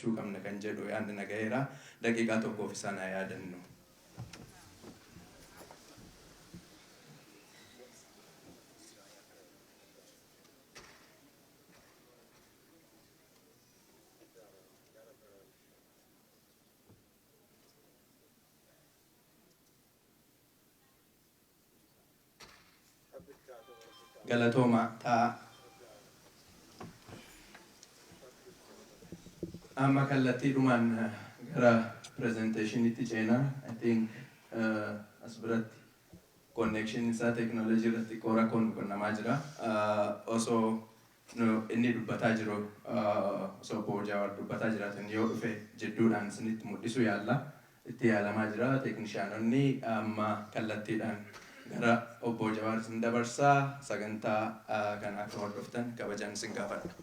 hojjechuu qabna kan jedhu yaadni nagayeera daqiiqaa tokkoof isaan yaadannu. Galatoma ta amma kallatti dhumaan gara presentation itti ceena. I think as biratti connection isaa technology irratti qoora quunnamaa jira. Osoo inni dubbataa jiru osoo Obbo Jawaar dubbataa jiraatan yoo dhufe jidduudhaan isinitti mul'isu yaalla itti yaalamaa jira. Teeknishaanonni amma kallattiidhaan gara Obbo Jawaar isin dabarsaa sagantaa kan akka hordoftan kabajaan isin gaafadha.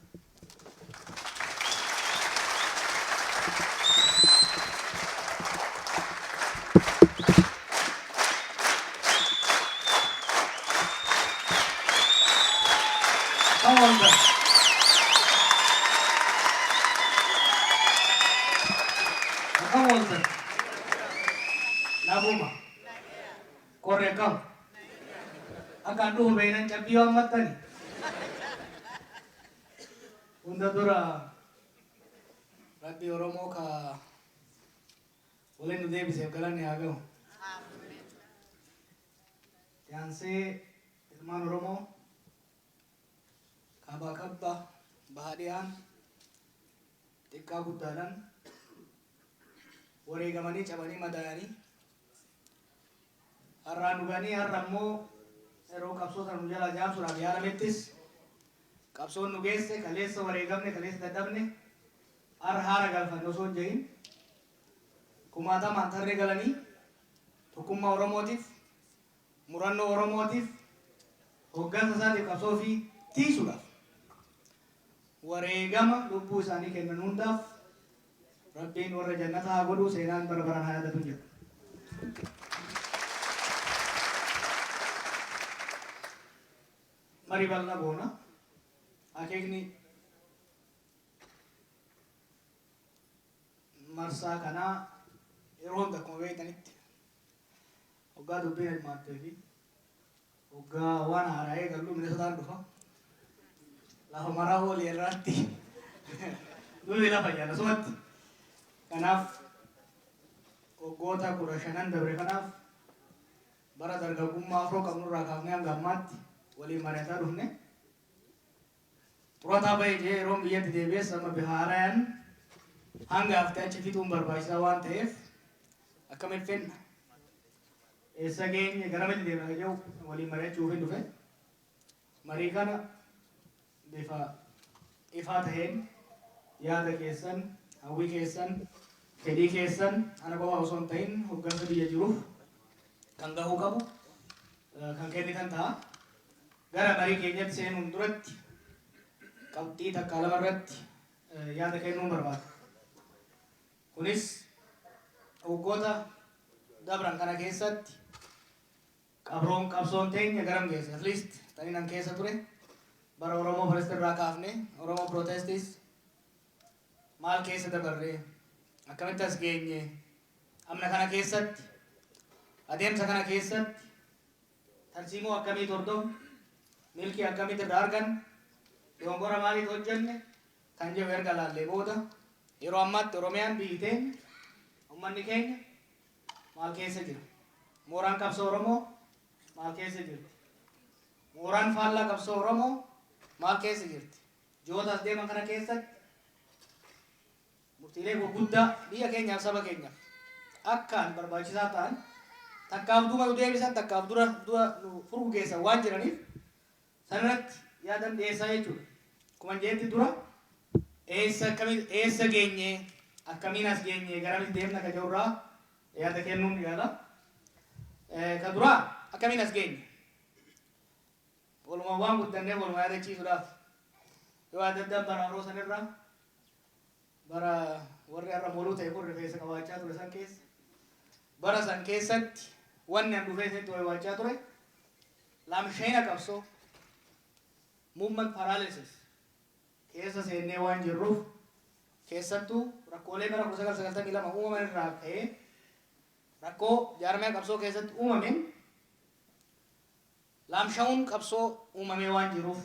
Nabuma Korekam akan duh bainan capion matan unda dura Rabbi Oromo ka boleh nude bisa kalan ni agam yanse teman Oromo kaba kabba bahadian tikka guddalan wareegamanii cabanii madaa'anii har'aan dhuganii har'a immoo yeroo qabsoo sana nu jalaa jaamsuudhaaf yaalamettis qabsoon nu geesse kaleessa wareegamne kaleessa dadhabne har'a haara galfanne osoo hin jehin kumaatamaan tarree galanii tokkummaa Oromootiif murannoo Oromootiif hoggansa isaatiif qabsoo fi tiisuudhaaf wareegama lubbuu isaanii kennan hundaaf Rabbiin warra jannata haa godhu seenaan bara baraan haa yaadatu jedhu. Mari bal'aa boona akeekni marsaa kanaa yeroo hunda akkuma beektanitti hoggaa dubbiin hirmaattee fi hoggaa waan haaraa eegallu Minnesotaan dhufa lafa maraa hoolii irraatti nuyi lafa jala sumatti kanaaf waggoota 15 dabre kanaaf bara dargaggummaa afroo qabnurraa kaafnee hanga ammaatti waliin mari'ataa dhufne xurataa bahee jee yeroo biyyatti deebi'es amma bihaaraan hanga haftee achi fixuun barbaachisaa waan ta'eef akkamitti fenna eessa geenye garamitti deemna ka jedhu waliin mari'achuuf hin dhufe marii kana bifa ifaa taheen yaada keessan hawwii keessan fedhii keessan ana qofa osoo hin ta'in hoggansa biyya jiruuf kan gahuu qabu kan kennitan ta'a. Gara marii keenyatti seenuun duratti qabxii takka lama irratti yaada kennuun barbaada. Kunis waggoota dabran kana keessatti qabsoon teenya garam geesse at least taniin an keessa ture bara Oromoo Firist irraa kaafne Oromoo Protestis maal keessa dabarree akkamitti as geenye amna kana keessatti adeemsa kana keessatti tarsiimoo akkamitti hordofne milkii akkamitti irraa argan dogongora maaliif hojjenne kan jedhu erga laallee booda yeroo ammaatti Oromiyaan biyyi teenya uummanni keenya maal keessa jira mooraan qabsoo Oromoo maal keessa jirti mooraan faallaa qabsoo Oromoo maal keessa jirti joota as deeman kana keessatti murtiilee gurguddaa biyya keenyaaf saba keenyaaf akkaan barbaachisaa ta'an takkaaf duuba nu deebisan takkaaf dura nu furgu geessan waan jiraniif sanirratti yaadan dhiyeessaa jechuudha. Akkuma jeetti dura eessa geenye akkamiin as geenye garamitti deemna ka jirurraa yaada kennuun yaala. Ka duraa akkamiin as geenye walumaa waan guddannee walumaa yaadachiisuudhaaf yoo adda addaa bara yeroo sanirraa bara warri har'a moluu ta'e kun rifeensa qabaachaa ture san keessa bara san keessatti wanni an dhufee itti wayiwaachaa ture laamsheena qabsoo movement paralysis keessa seennee waan jirruuf keessattuu rakkoolee bara 1992 uumaman irraa ka'ee rakkoo jaarmiyaa qabsoo keessatti uumameen laamsha'uun qabsoo uumamee waan jiruuf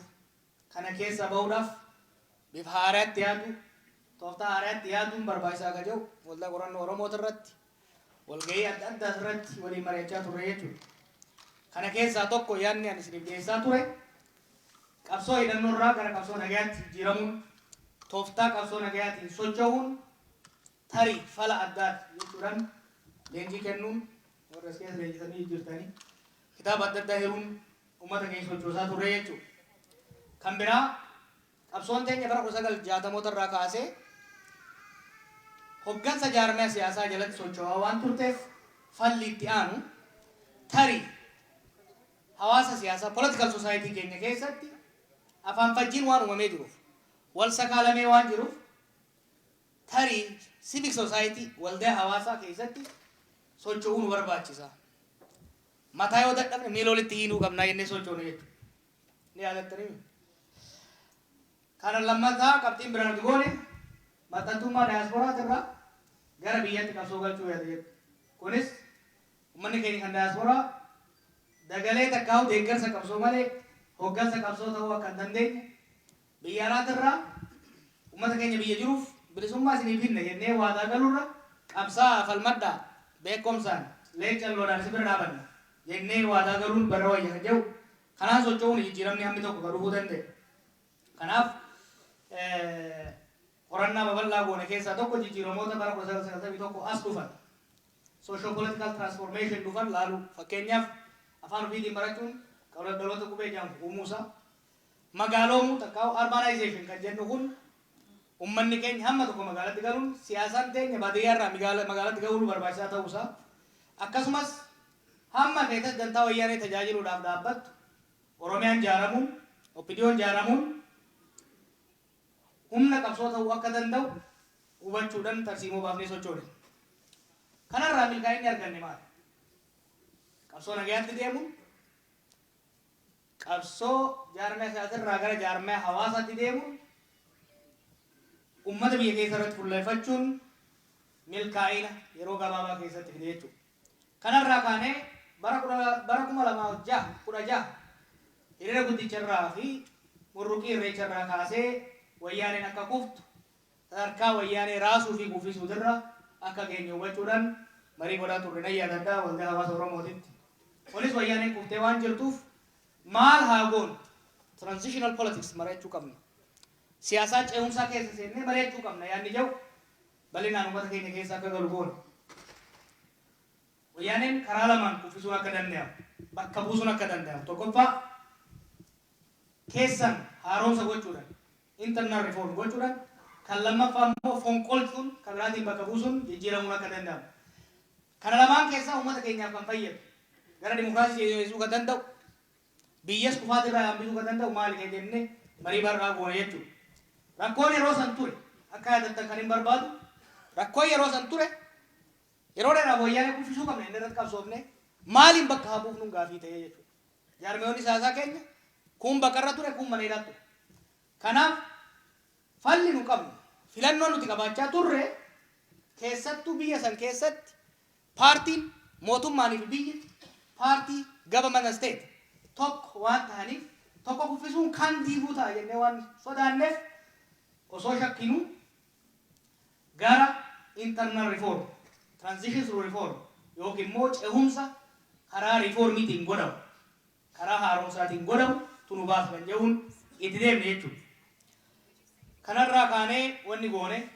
kana keessa bahuudhaaf bifa haaraatti yaadu tooftaa haaraatti yaaduun barbaachisaa akka jiru waldaa qorannoo Oromoota irratti walgahii adda addaa irratti waliin mari'achaa turre jechuudha. Kana keessaa tokko yaadni ani isiniif dhiyeessaa ture qabsoo hidhannoo irraa gara qabsoo nagayaatti jijjiiramuun tooftaa qabsoo nagayaatiin socho'uun tarii fala addaati jechuudhaan leenjii kennuun warra as keessa leenjisanii jirtanii kitaaba adda addaa hiruun uummata keenya sochoosaa turre jechuudha. Kan biraa qabsoon teenya bara 1960 irraa kaasee hoggansa jaarmiyaa siyaasaa jalatti socho'aa waan turteef falli itti aanu tarii hawaasa siyaasaa political society keenya keessatti afaan fajjiin waan uumamee jiruuf wal sakaalamee waan jiruuf tarii civic society waldaa hawaasaa keessatti socho'uu nu barbaachisa. Mataa yoo dadhabne miila walitti hiinuu qabnaa jennee sochoonu jechuudha. Ni yaadattanii? Kana lammataa qabxiin biraan nuti goone maxxantummaa daayasporaa irraa gara biyyatti qabsoo galchuu yaada jedhu. Kunis uummanni keenya kan daayasporaa dagalee takkaa'u deeggarsa qabsoo malee hoggansa qabsoo ta'uu akka hin dandeenye biyya alaati irraa uummata keenya biyya jiruuf bilisummaa isiniif hinna jennee waadaa galuurra qabsaa falmaddaa beekumsaan leencalloodhaan si bira dhaabanna jennee waadaa galuun barra wayya kan jedhu kanaan socho'uun jijjiiramni hammi tokko kan dhufuu danda'e. Kanaaf qorannaa babal'aa goone keessaa tokko jijjiiramoota bara 1991 as dhufan social political transformation dhufan laalu fakkeenyaaf afaan ofiitiin barachuun dhaloota qubee jedhamu uumuusaa magaaloomuu takkaa'u urbanization kan jennu kun uummanni keenya hamma tokko magaalatti galuun siyaasaan teenya baadiyyaa irraa magaalatti galuu barbaachisaa ta'uusaa akkasumas hamma keessatti dantaa wayyaanee tajaajiluudhaaf dhaabbattu Oromiyaan ijaaramuun oppidiyoon ijaaramuun humna qabsoo ta'uu akka danda'u hubachuudhaan tarsiimoo baafnee sochoone. Kanarraa milkaa'inni arganne maali? Qabsoo nagayaatti deemuun qabsoo jaarmiyaa siyaasaa gara jaarmiyaa hawaasaatti deemuun uummata biyya keessa irratti fuulleeffachuun milkaa'ina yeroo gabaabaa keessatti fide jechuudha. Kanarraa kaanee bara 2016 hiriira guddicharraa fi murruqii irreecharraa kaasee wayyaaneen akka kuftu sadarkaa wayyaanee raasuu fi kuffisuutirra akka geenye hubachuudhaan marii godhaa turre nan yaadadhaa waldaa hawaasa Oromootitti. Kunis wayyaaneen kuftee waan jirtuuf maal haa goonu transitional politics mari'achuu qabna. Siyaasaa ce'umsaa keessa seennee mari'achuu qabna yaadni jedhu bal'inaan uummata keenya keessa akka galu goona. Wayyaaneen karaa lamaan kuffisuun akka danda'amu bakka buusuun akka danda'amu tokkoffaa keessan haaromsa gochuudhaan internal reform gochuudhaan kan lammaffaa immoo fonqolchuun kan biraatiin bakka buusuun jijjiiramuun akka danda'amu. Kana lamaan keessaa uummata keenyaaf kan fayyadu gara dimokiraasii ceesisuu kan danda'u biyyas kufaatirraa hambisuu kan danda'u maali kan jennee marii barraa goone jechuudha. Rakkoon yeroo san ture akka yaadattan kan hin barbaadu rakkoon yeroo san ture yeroo dheeraaf wayyaanee kuffisuu qabna inni irratti qabsoofne maaliin bakka haa buufnuun gaafii ta'ee jechuudha. Jaarmiyoonni siyaasaa keenya kun bakka irra ture kun mana hidhaa ture. Kanaaf falli nu qabnu filannoo nuti qabaachaa turre keessattuu biyya san keessatti paartiin mootummaanii fi biyyi paartii government state tokko waan ta'aniif tokko kuffisuun kan diiguu ta'a jennee waan sodaanneef osoo shakkinuu gara internal reform transition through reform yookiin immoo ce'umsa karaa reformiitiin godhamu karaa haaromsaatiin godhamu tunu baasa kan jedhuun itti deemne jechuudha. Kanarraa kaanee wanni goone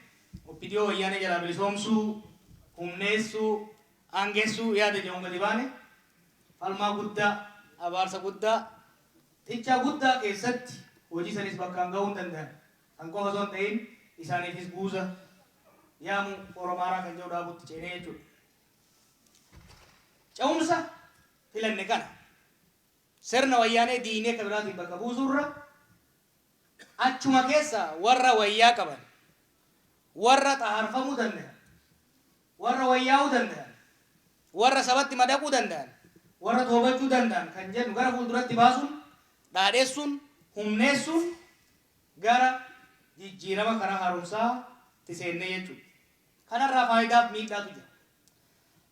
oppidiyoo wayyaanee jalaa bilisoomsuu humneessuu aangeessuu yaada jedhuun gadi baane falmaa guddaa abaarsa guddaa xichaa guddaa keessatti hojii sanis bakkaan ga'uu hin danda'an kan qofa osoo hin ta'in isaaniifis buusa yaamu oromaaraa kan jedhu dhaabutti ceenee jechuudha. Ce'umsa filanne kana sirna wayyaanee diinee kan biraatiin bakka buusurra achuma keessa warra wayyaa qaban warra xaharfamuu danda'an warra wayyaa'uu danda'an warra sabatti madaquu danda'an warra toobachuu danda'an kan jedhu gara fuulduratti baasuun dhaadheessuun humneessuun gara jijjiirama karaa haaromsaa tiseenne jechuudha. Kanarraa faayidaaf miidhaatu jira.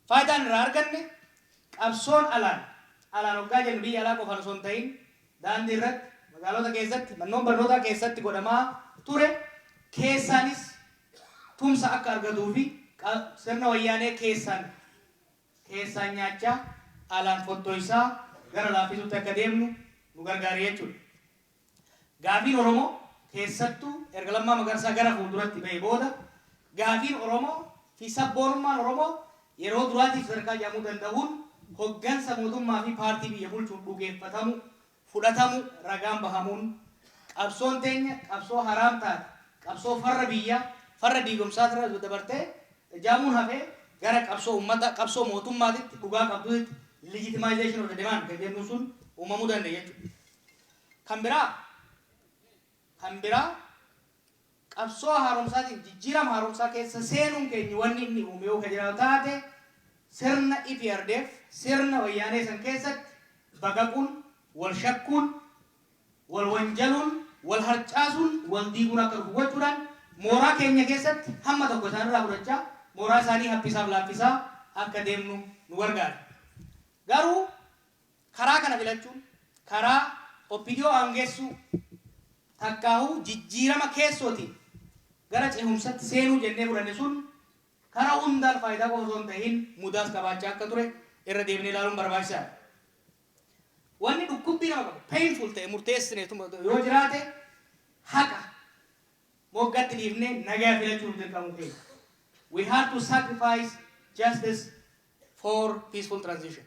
Faayidaan irraa arganne qabsoon alaan hoggaa jennu biyya alaa qofaan osoo hin ta'in daandii irratti magaalota keessatti manneen barnootaa keessatti godhamaa ture keessaanis tumsa akka argatuu fi sirna wayyaanee keessaan nyaachaa alaan fottoisaa gara laaffisuutti akka deemnu nu gargaara jechuudha. Gaafiin Oromoo keessattuu erga Lammaa Magarsaa gara fuulduratti bahee booda gaafiin Oromoo fi sabboonummaan Oromoo yeroo duraatiif sadarkaa jedhamuu danda'uun hoggansa mootummaa fi paartii biyya bulchuun dhugeeffatamu fudhatamu ragaan bahamuun qabsoon teenya qabsoo haraam taate qabsoo farra biyyaa farra diigumsaa irra dabartee jaamuun hafee gara qabsoo ummata qabsoo mootummaatitti dhugaa qabduutti legitimization of the demand kan jennu sun uumamuu danda'a jechuudha. Kan biraa qabsoo haaromsaatiin jijjiirama haaromsaa keessa seenuun keenya wanni inni uume yoo kan taate sirna IPRDF sirna wayyaanee san keessatti baqaquun wal shakkuun wal wanjaluun wal harcaasuun wal diiguun akka dhufu gochuudhaan mooraa keenya keessatti hamma tokko isaanirraa fudhachaa mooraa isaanii haphisaaf laaffisaa akka deemnu nu gargaara. Garuu karaa kana filachuun karaa oppidiyoo aangeessuu takkaahuu jijjiirama keessootiin gara ce'umsatti seenuu jennee fudhanne sun karaa hundaan faayidaa qofa osoo hin ta'in mudaas qabaachaa akka ture irra deemnee ilaaluun barbaachisaadha. Wanni dhukkubbii nama qabu painful ta'e murteessine yoo jiraate haqa moggatti dhiifnee nagaa filachuun dirqamuu keenya. We have to sacrifice justice for peaceful transition.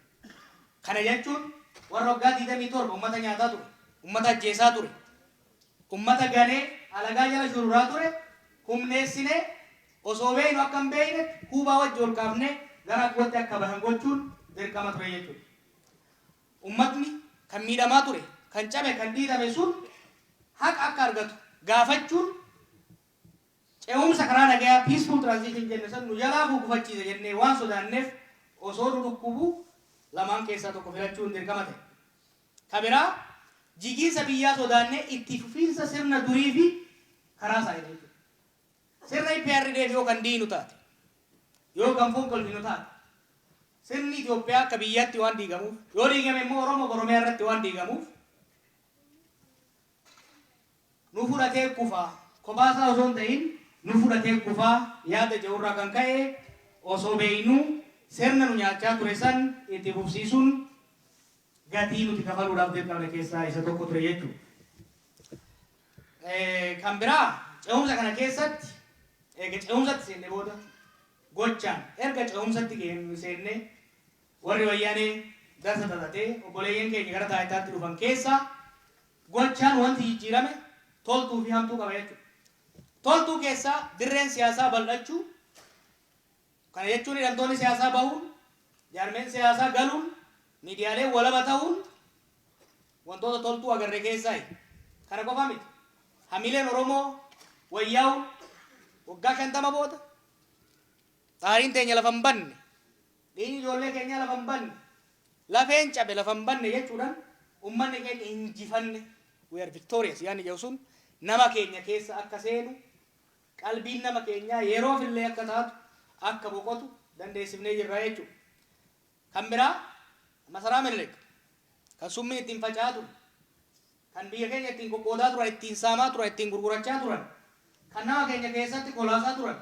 Kana jechuun warra waggaa 27 uummata nyaataa ture, uummata ajjeesaa ture, uummata ganee alagaa jala shururaa ture, humneessinee osoo beeynu akka hin beeyne huubaa wajji ol kaafnee gara akkootti akka bahan gochuun dirqama ture jechuudha. Uummatni kan miidhamaa ture, kan cabe, kan dhiitame sun haqa akka argatu gaafachuun ce'umsa karaa nagayaa peaceful transition jenne san nu jalaa gufachiise jennee waan sodaanneef osoo nu dhukkubu lamaan keessaa tokko filachuun dirqama ta'e. Kabiraa jigiinsa biyyaa sodaannee itti fufiinsa sirna durii fi karaa isaa jechuudha. Sirna IPRDF yoo kan diinu taate yoo kan fonqolfinu taate sirni Itoophiyaa akka biyyaatti waan diigamuuf yoo diigame immoo Oromiyaa irratti waan diigamuuf nu fudhatee kufaa kophaa osoo hin ta'in nu fudhatee kufaa yaada jedhurraa kan ka'e osoo beeynu sirna nu nyaachaa ture san itti fufsiisuun gatii nuti kafaluudhaaf dirqamne keessaa isa tokko ture jechuudha. Kan biraa ce'umsa kana keessatti eega ce'umsatti seenne booda gochaan erga ce'umsatti seenne warri wayyaanee darsa tatatee obboleeyyan keenya gara taayitaatti dhufan keessaa gochaan wanti jijjiirame toltuu fi hamtuu qaba jechuudha. Toltuu keessaa dirreen siyaasaa bal'achuu kana jechuun hidhamtoonni siyaasaa bahuun jaarmeen siyaasaa galuun miidiyaalee walaba ta'uun wantoota toltuu agarre keessaa kana qofa miti. Hamileen Oromoo wayyaa'uun waggaa 50 booda xaariin teenya lafa hin banne dhiigni ijoollee keenya lafa hin banne lafeen cabe lafa hin banne jechuudhaan uummanni keenya injifanne we are victorious yaani jedhu sun nama keenya keessa akka seenu qalbiin nama keenyaa yeroof illee akka taatu akka boqotu dandeessifnee jirra jechuudha. Kan biraa masaraa Minilik kan summiin ittiin faca'aa ture kan biyya keenya ittiin qoqqoodaa turan ittiin saamaa turan ittiin gurgurachaa turan kan nama keenya keessatti kolaasaa turan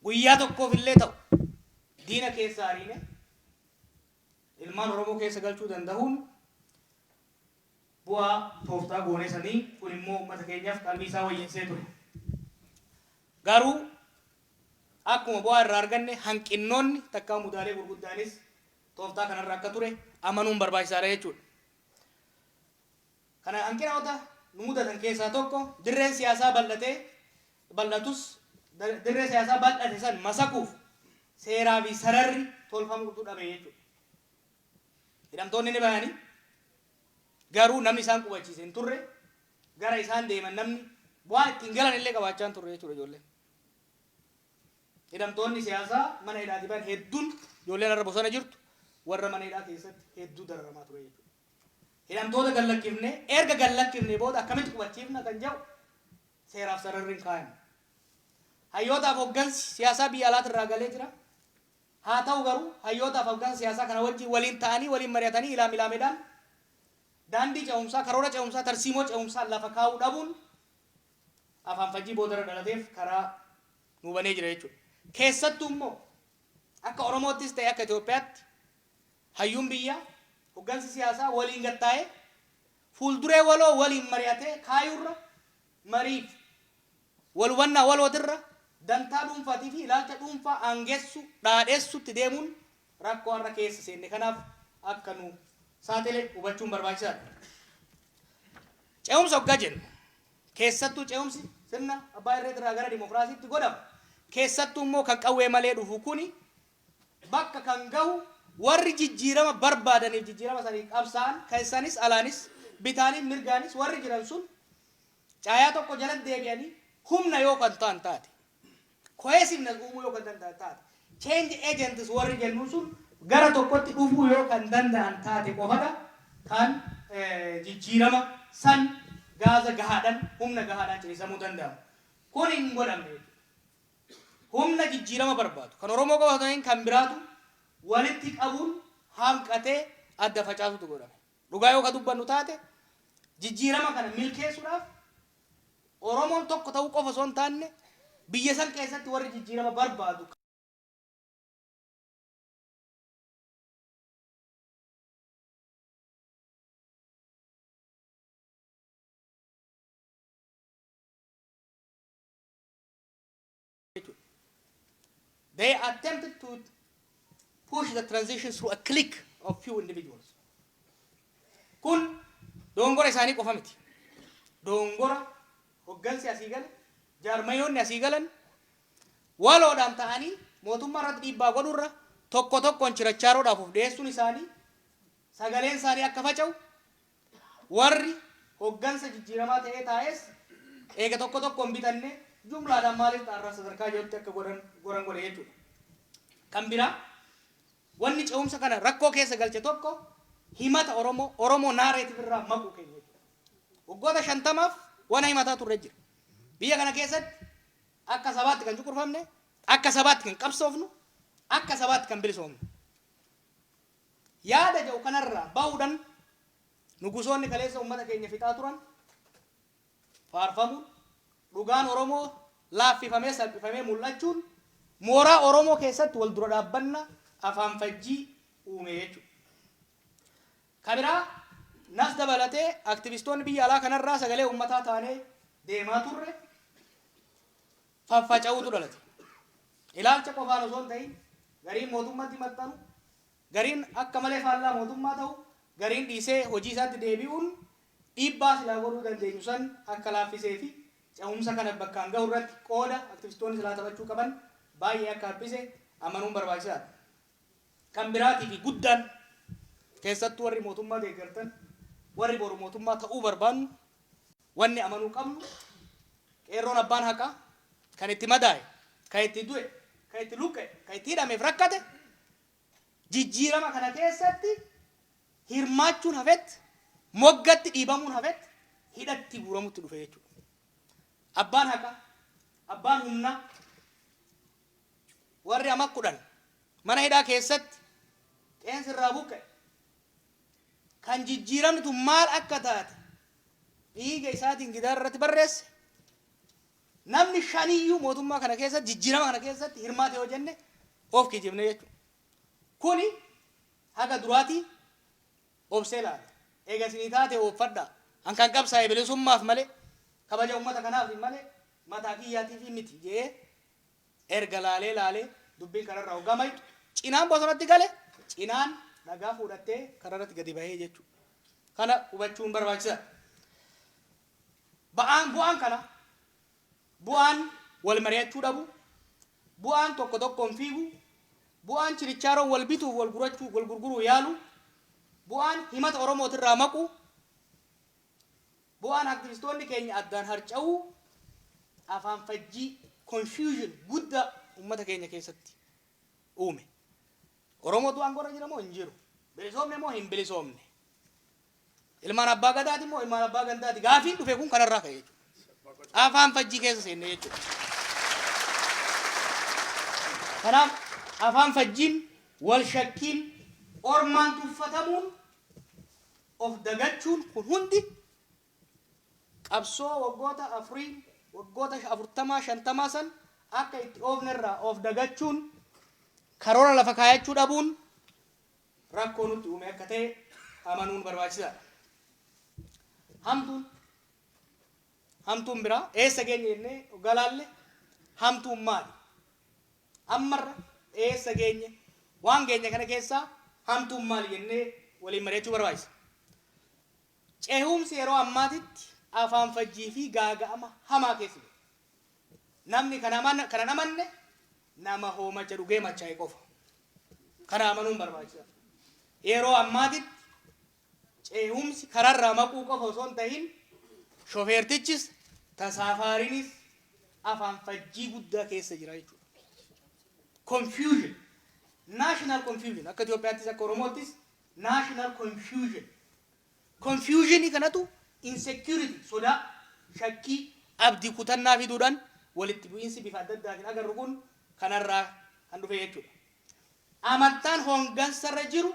guyyaa tokkoof illee ta'u diina keessa ariine ilmaan Oromoo keessa galchuu danda'uun bu'aa tooftaa goonee sanii kun immoo uummata keenyaaf qalbii isaa wayyeessee ture. Garuu akkuma bu'aa irraa arganne hanqinnoonni takkaa mudaalee gurguddaanis tooftaa kanarra akka ture amanuun barbaachisaadha jechuudha. Kana hanqinoota nu mudatan keessaa tokko dirreen siyaasaa bal'atus dirree siyaasaa bal'ate san masakuuf seeraa fi sararri tolfamuu dhabe jechuudha. Hidhamtoonni ni bahanii garuu namni isaan qubachiise hin turre gara isaan deeman namni bu'aa ittiin galan illee qabaachaa hin turre jechuudha ijoolleen. Hidhamtoonni siyaasaa mana hidhaatii bahan hedduun ijoolleen irra bosona jirtu warra mana hidhaa keessatti hedduu dararamaa ture jechuudha. Hidhamtoota gallakkifne erga gallakkifne booda akkamitti qubachiifna kan jedhu seeraaf sararri hin kaa'amu. hayyootaaf hoggansi siyaasaa biyya alaatti irraa galee jira. Haa ta'u garuu hayyootaaf hoggansi siyaasaa kana wajjin waliin ta'anii waliin mari'atanii ilaameedhaan daandii ce'umsaa karoora ce'umsaa tarsiimoo ce'umsaa lafa kaa'uu dhabuun afaan fajjii boodara dhalateef karaa nu banee jira jechuudha. Keessattuu immoo akka Oromoottis ta'e akka Itoophiyaatti hayyuun biyyaa hoggansi siyaasaa waliin gattaa'ee fuulduree waloo waliin mari'atee kaayuurra mariif wal hubannaa walootirra dantaa dhuunfaatii fi ilaalcha dhuunfaa aangessu dhaadheessutti deemuun rakkoo har'a keessa seenne kanaaf akka nu saaxilee hubachuun barbaachisaadha. Ce'umsa hoggaa jennu keessattuu ce'umsi sirna abbaa irree irraa gara dimokiraasiitti godhama. Keessattuu immoo kan qawwee malee dhufu kuni bakka kan gahu warri jijjiirama barbaadaniif jijjiirama sanii qabsaan keessanis alaanis bitaaniif mirgaanis warri jiran sun caayaa tokko jalatti deebi'anii humna yoo kan ta'an taate cohesiveness uumuu yoo kan danda'an taate change agents warri jennu sun gara tokkotti dhufuu yoo kan danda'an taate qofadha kan jijjiirama san gaaza gahaadhaan humna gahaadhaan ciniisamuu danda'amu. Kun hin godhamne humna jijjiirama barbaadu kan Oromoo qabataniin kan biraatu walitti qabuun hanqatee adda facaasutu godhame. Dhugaa yoo ka dubbannu taate jijjiirama kana milkeessuudhaaf Oromoon tokko ta'uu qofa osoo hin taane biyya san keessatti warri jijjiirama barbaadu they attempted to push the transition through a clique of few individuals. Kun dongora isaanii qofa miti. Dongora hoggansi asii gale jaarmayoonni asii galan waloodhaan ta'anii mootummaa irratti dhiibbaa godhurra tokko tokkoon chirachaaroodhaaf of dhiyeessuun isaanii sagaleen isaanii akka faca'u warri hoggansa jijjiiramaa ta'ee taa'es eega tokko tokkoon bitanne jumlaadhaan maaliif xaarraa sadarkaa jirutti akka goran godhe jechuudha. Kan biraa wanni ce'umsa kana rakkoo keessa galche tokko himata Oromoo naareetiif irraa maquu keenya jechuudha. Waggoota 50 wana himataa turre jira. Biyya kana keessatti akka sabaatti kan cuqurfamne, akka sabaatti kan qabsoofnu, akka sabaatti kan bilisoomnu. Yaada jedhu kanarraa bahuudhaan nugusoonni kaleessa uummata keenya fixaa turan faarfamuun dhugaan Oromoo laaffifamee salphifamee mul'achuun mooraa Oromoo keessatti wal dura dhaabbannaa afaan fajjii uume jechuudha. Kabiraa nas dabalatee aktivistoonni biyya alaa kanarraa sagalee uummataa taanee deemaa turre faffaca'uutu dhalate. Ilaalcha qofaan osoo hin ta'in gariin mootummaatti maxxanu, gariin akka malee faallaa mootummaa ta'u, gariin dhiisee hojii isaatti deebi'uun dhiibbaa silaa godhuu dandeenyu san akka laaffisee fi ce'umsa kana bakkaan gahu irratti qooda aktivistoonni silaa taphachuu qaban baay'ee akka hambise amanuun barbaachisaadha. Kan biraatii fi guddaan keessattuu warri mootummaa deeggartan warri boru mootummaa ta'uu barbaannu wanni amanuu qabnu qeerroon abbaan haqaa kan itti madaa'e, kan itti du'e, kan itti luqqe, kan itti hidhameef rakkate jijjiirama kana keessatti hirmaachuun hafetti moggatti dhiibamuun hafetti hidhatti guuramutti dhufe jechuudha. Abbaan haqaa, abbaan humnaa warri ama 10 mana hidhaa keessatti qeensi irraa buqqe kan jijjiiramni tun maal akka taate dhiiga isaatiin gidaara irratti barreesse namni shaniyyuu mootummaa kana keessatti jijjiirama kana keessatti hirmaate yoo jenne of kijibne jechuudha. Kuni haga duraatii obsee laata. Eega isinii taate ooffadhaa. An kan qabsaa'e bilisummaaf malee kabaja uummata kanaaf malee mataa kiyyaatiif miti jee erga laalee dubbiin kanarraa hoggamaytu cinaan bosonatti gale cinaan dhagaa fuudhattee kanarratti gadi bahee jechuudha. Kana hubachuun barbaachisaadha. Bu'aan kana bu'aan wal mari'achuu dhabu, bu'aan tokko tokkoon fiigu, bu'aan chirichaaroon wal bituuf wal gurguruu yaalu, bu'aan himata Oromootirraa maqu, bu'aan aktivistoonni keenya addaan harca'uu afaan fajjii confusion guddaa uummata keenya keessatti uume. Oromootu aangorra jira moo hin jiru? Bilisoomne moo hin bilisoomne? Ilmaan abbaa gadaati moo ilmaan abbaa gandaati? Gaafiin dhufe kun kanarraa ka'e jechuudha. Afaan fajjii keessa seenne jechuudha. Kanaaf afaan fajjiin wal shakkiin ormaan tuffatamuun of dagachuun kun hundi qabsoo waggoota afurii waggoota 40-50 san akka itti oofnerraa of dagachuun karoora lafa kaayachuu dhabuun rakkoo nutti uume akka ta'e amanuun barbaachisaadha. Hamtuun biraa eessa geenye jennee galaalle hamtuun maali? Ammarra eessa geenye waan geenye kana keessaa hamtuun maali jennee waliin mari'achuu barbaachisa. Ceehumsi yeroo ammaatitti afaan fajjii fi gaaga'ama hamaa keessa jira. Namni kana namanne nama hoomacha dhugee machaa'e qofa. Kana amanuun barbaachisaadha. Yeroo ammaatitti ceehumsi kararraa maquu qofa osoo hin ta'in shofeertichis tasaafaariinis afaan fajjii guddaa keessa jira jechuudha. Confusion, national confusion akka Itoophiyaattis akka Oromoottis national confusion. Confusion kanatu insecurity sodaa shakkii abdii kutannaa fiduudhaan walitti bu'iinsi bifa adda addaatiin agarru kun kanarraa kan dhufe jechuudha. Amantaan hooggansarra jiru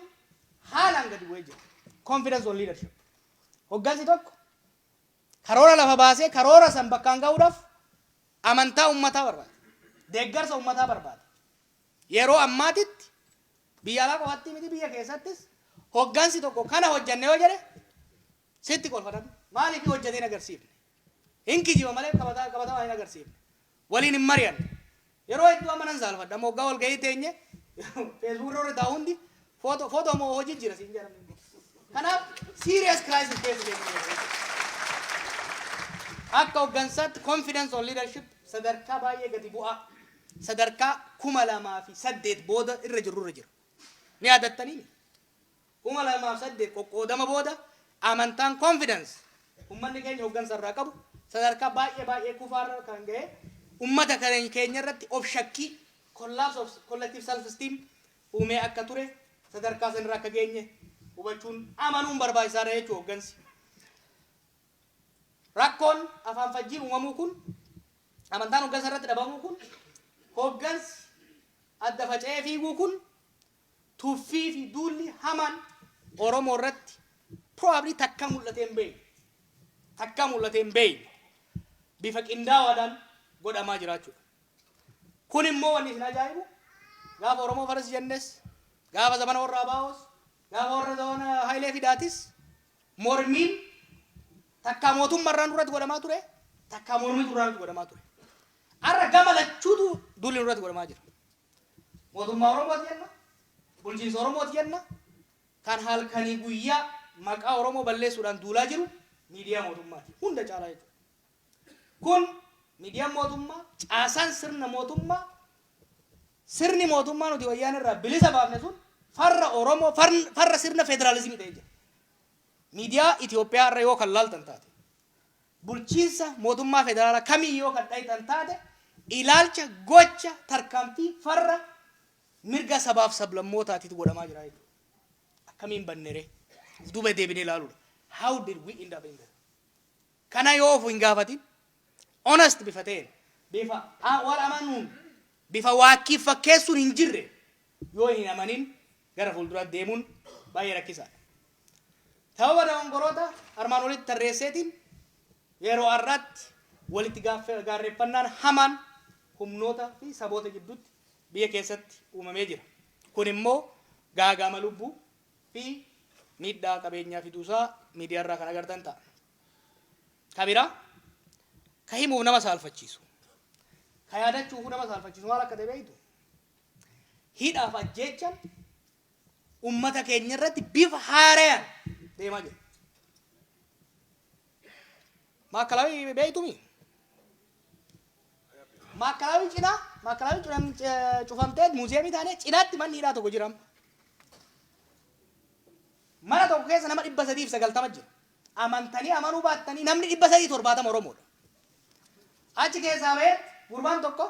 haalaan gadi bu'ee jira. Confidence on leadership. Hooggansi tokko karoora lafa baasee karoora san bakkaan ga'uudhaaf amantaa uummataa barbaada. Deeggarsa uummataa barbaada. Yeroo ammaatitti biyya alaa qofaatti miti biyya keessattis hooggansi tokko kana hojjanne yoo jedhe sitti kolfatame. Maaliif hojjetee hin agarsiifne? Hin kijiba malee qabatamaa hin agarsiifne. Waliin hin mari'anne. Yeroo hedduu amma nan saalfadha. Moggaa wal gahii teenye Facebook irra taa'u hundi footoo moo hojii jira siin jedhamu. Kanaaf serious crisis keessa deemnee akka hooggansaatti confidence on leadership sadarkaa baay'ee gadi bu'aa sadarkaa 2008 booda irra jira. Ni yaadattanii 2008 qoqqoodama booda amantaan confidence ummanni keenya hooggansa irraa qabu sadarkaa baay'ee kufaarra kan ga'e ummata keenya irratti of shakkii collapse of collective self esteem uumee akka ture sadarkaa sanarra akka geenye hubachuun amanuun barbaachisaadha jechuudha hooggansi. Rakkoon afaan fajjiin uumamuu kun amantaan hooggansa irratti dhabamuu kun hooggansi adda faca'ee fiiguu kun tuffii fi duulli hamaan Oromoo irratti probably takka mul'atee hin beeyne bifa qindaawaadhaan godhamaa jiraachuudha. Kun immoo wanni isin ajaa'ibu gaafa Oromoo faras jennes gaafa zamana warra Abaawos gaafa warra zamana Hayilee Fidaatis mormiin takka mootummaarraan duratti godhamaa ture takka mormii duraan godhamaa ture. Arra gama lachuutu duulli duratti godhamaa jira. Mootummaa Oromooti jenna bulchiinsa Oromooti jenna kan halkanii guyyaa maqaa Oromoo balleessuudhaan duulaa jiru miidiyaa mootummaati hunda caalaa jechuudha. Kun miidiyaan mootummaa caasaan sirni mootummaa nuti wayyaan irraa bilisa baafne sun farra Oromoo farra sirna federaalizimii ta'ee jira. Miidiyaa Itoophiyaa irra yoo kan laaltan taate bulchiinsa mootummaa federaalaa kamii yoo kan dhayitan taate ilaalcha gocha tarkaanfii farra mirga sabaaf sablammootaatiitu godhamaa jira jechuudha. Akkamiin bannere duuba deebinee ilaaluudha. How did we end up in there? Kana yoo of hin gaafatin honest bifa ta'een bifa wal amanuun bifa waakkii fakkeessuun hin jirre yoo hin amanin gara fuulduraatti deemuun baay'ee rakkisaadha. Sababa dogongoroota armaan olitti tarreesseetiin yeroo har'aatti walitti gaarreeffannaan hamaan humnoota fi saboota gidduutti biyya keessatti uumamee jira. Kun immoo gaagama lubbuu fi miidhaa qabeenyaa fiduusaa miidiyaa irraa kan agartan ta'a. Kabiraa ka himuuf nama saalfachiisu ka yaadachuuf nama saalfachiisu maal akka ta'e beektu hidhaaf ajjeechan ummata keenya irratti bifa haaraan deemaa jira. Maakalaawii beektumi maakalaawii cufamtee muuziyeemii taanee cinaatti manni hidhaa tokko jira. Mana tokko keessa nama 390 jira. Amantanii amanuu baattanii namni 370 Oromoodha. Achi keessaa ba'ee gurbaan tokko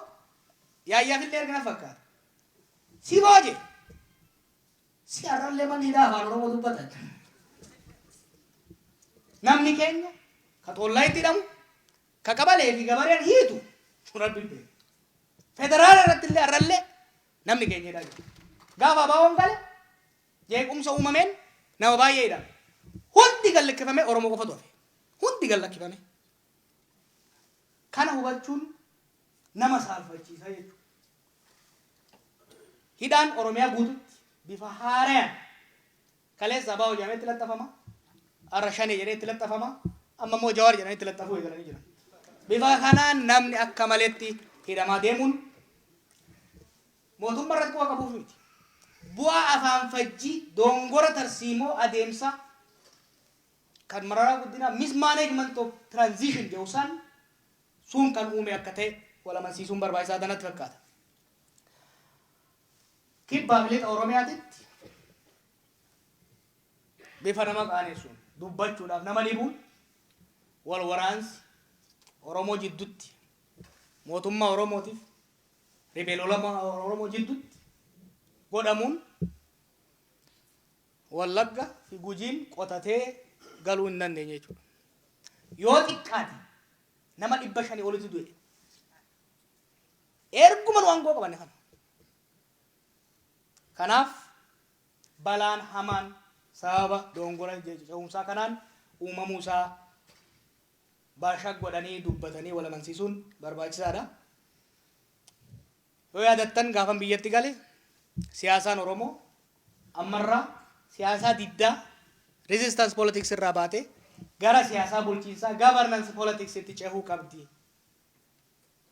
yaayyaa fillee erga fakkaata. Si booje. Si har'allee manni hidhaa afaan Oromoo dubbatan. Namni keenya ka tollaa itti hidhamu ka qabalee fi gabareen hiitu rabbi beeku. Federaala irratti illee har'allee namni keenya hidhaa jiru. Gaafa abaa'oon gale jeequmsa uumameen nama baay'ee hidhaa. Hundi gallakkifame Oromoo qofatu hafe. Hundi gallakkifame. Kana hubachuun nama saalfachiisa jechuudha. Hidhaan Oromiyaa guututti bifa haaraan kaleessa abaa'oo jedhametti laxxafama. Arra shanee jedheetti laxxafama. Amma immoo Jawaar jedhanitti laxxafuu eegalanii jiran. Bifa kanaan namni akka maletti hidhamaa deemuun mootummaa irratti bu'aa qabuuf miti. Bu'aa afaan fajjii dongora tarsiimoo adeemsa kan mararaa guddinaa mismanagement of transition jedhusaan sun kan uume akka ta'e walamansiisuun barbaachisaa danatti fakkaata. Kibbaa fi lixa Oromiyaatitti bifa nama qaanessuun dubbachuudhaaf nama dhibuun wal waraansi Oromoo jidduutti mootummaa Oromootiif ribeelolama Oromoo jidduutti godhamuun Wallagga fi Gujiin qotatee galuu hin dandeenye jechuudha. Yoo xiqqaate nama 500 olitti du'e erguma waangoo qabanne kana. Kanaaf balaan hamaan sababa dongora jechuumsaa kanaan uumamuusaa baashak godhanii dubbatanii walamansiisuun barbaachisaadha. Yoo yaadattan gaafan biyyatti gale siyaasaan Oromoo ammarraa siyaasaa diddaa resistance politics irraa baate gara siyaasaa bulchiinsaa governance politics itti ceehuu qabdi.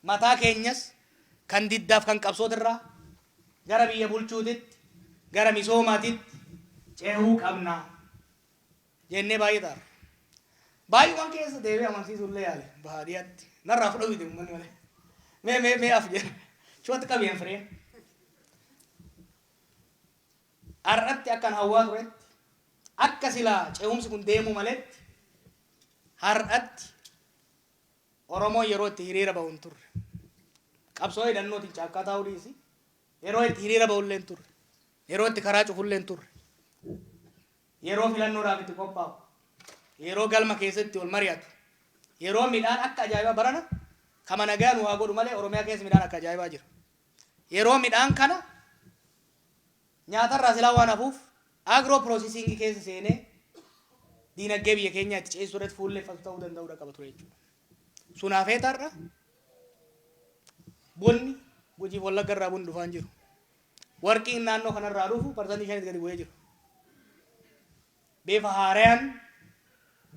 Mataa keenyas kan diddaaf kan qabsootirraa gara biyya bulchuutitti gara misoomaatitti ceehuu qabna jennee baay'ee ta'a. Baay'umaan keessa deebi'ee amansiisuullee yaale baadiyyaatti narraa fudhatu deemu malee mee af jedha shooti qabeen fireen har'atti akkan hawwaa turetti akka silaa ce'umsi kun deemu maletti har'atti Oromoo yeroo itti hiriira ba'u hin turre qabsoo hidhannootiin caakkaa taa'uu dhiisi yeroo itti hiriira ba'ullee hin turre yeroo itti karaa cufullee hin turre yeroo filannoodhaaf itti qophaa'u yeroo galma keessatti wal mari'atu yeroo midhaan akka ajaa'ibaa barana kama nagaan waa godhu malee Oromiyaa keessa midhaan akka ajaa'ibaa jira. Yeroo midhaan kana nyaatarraa silaa waan hafuuf agro processing keessa seenee diinagdee biyya keenya itti ceesisuu irratti fuulleeffatu ta'uu danda'uudha qaba ture jechuudha. Sunaafee tarra bunni Gujii Wallagga irraa bunni dhufaan jiru. Warqiin naannoo kanarraa dhufu parsantii 5 gadi bu'ee jiru. Beefa haaraan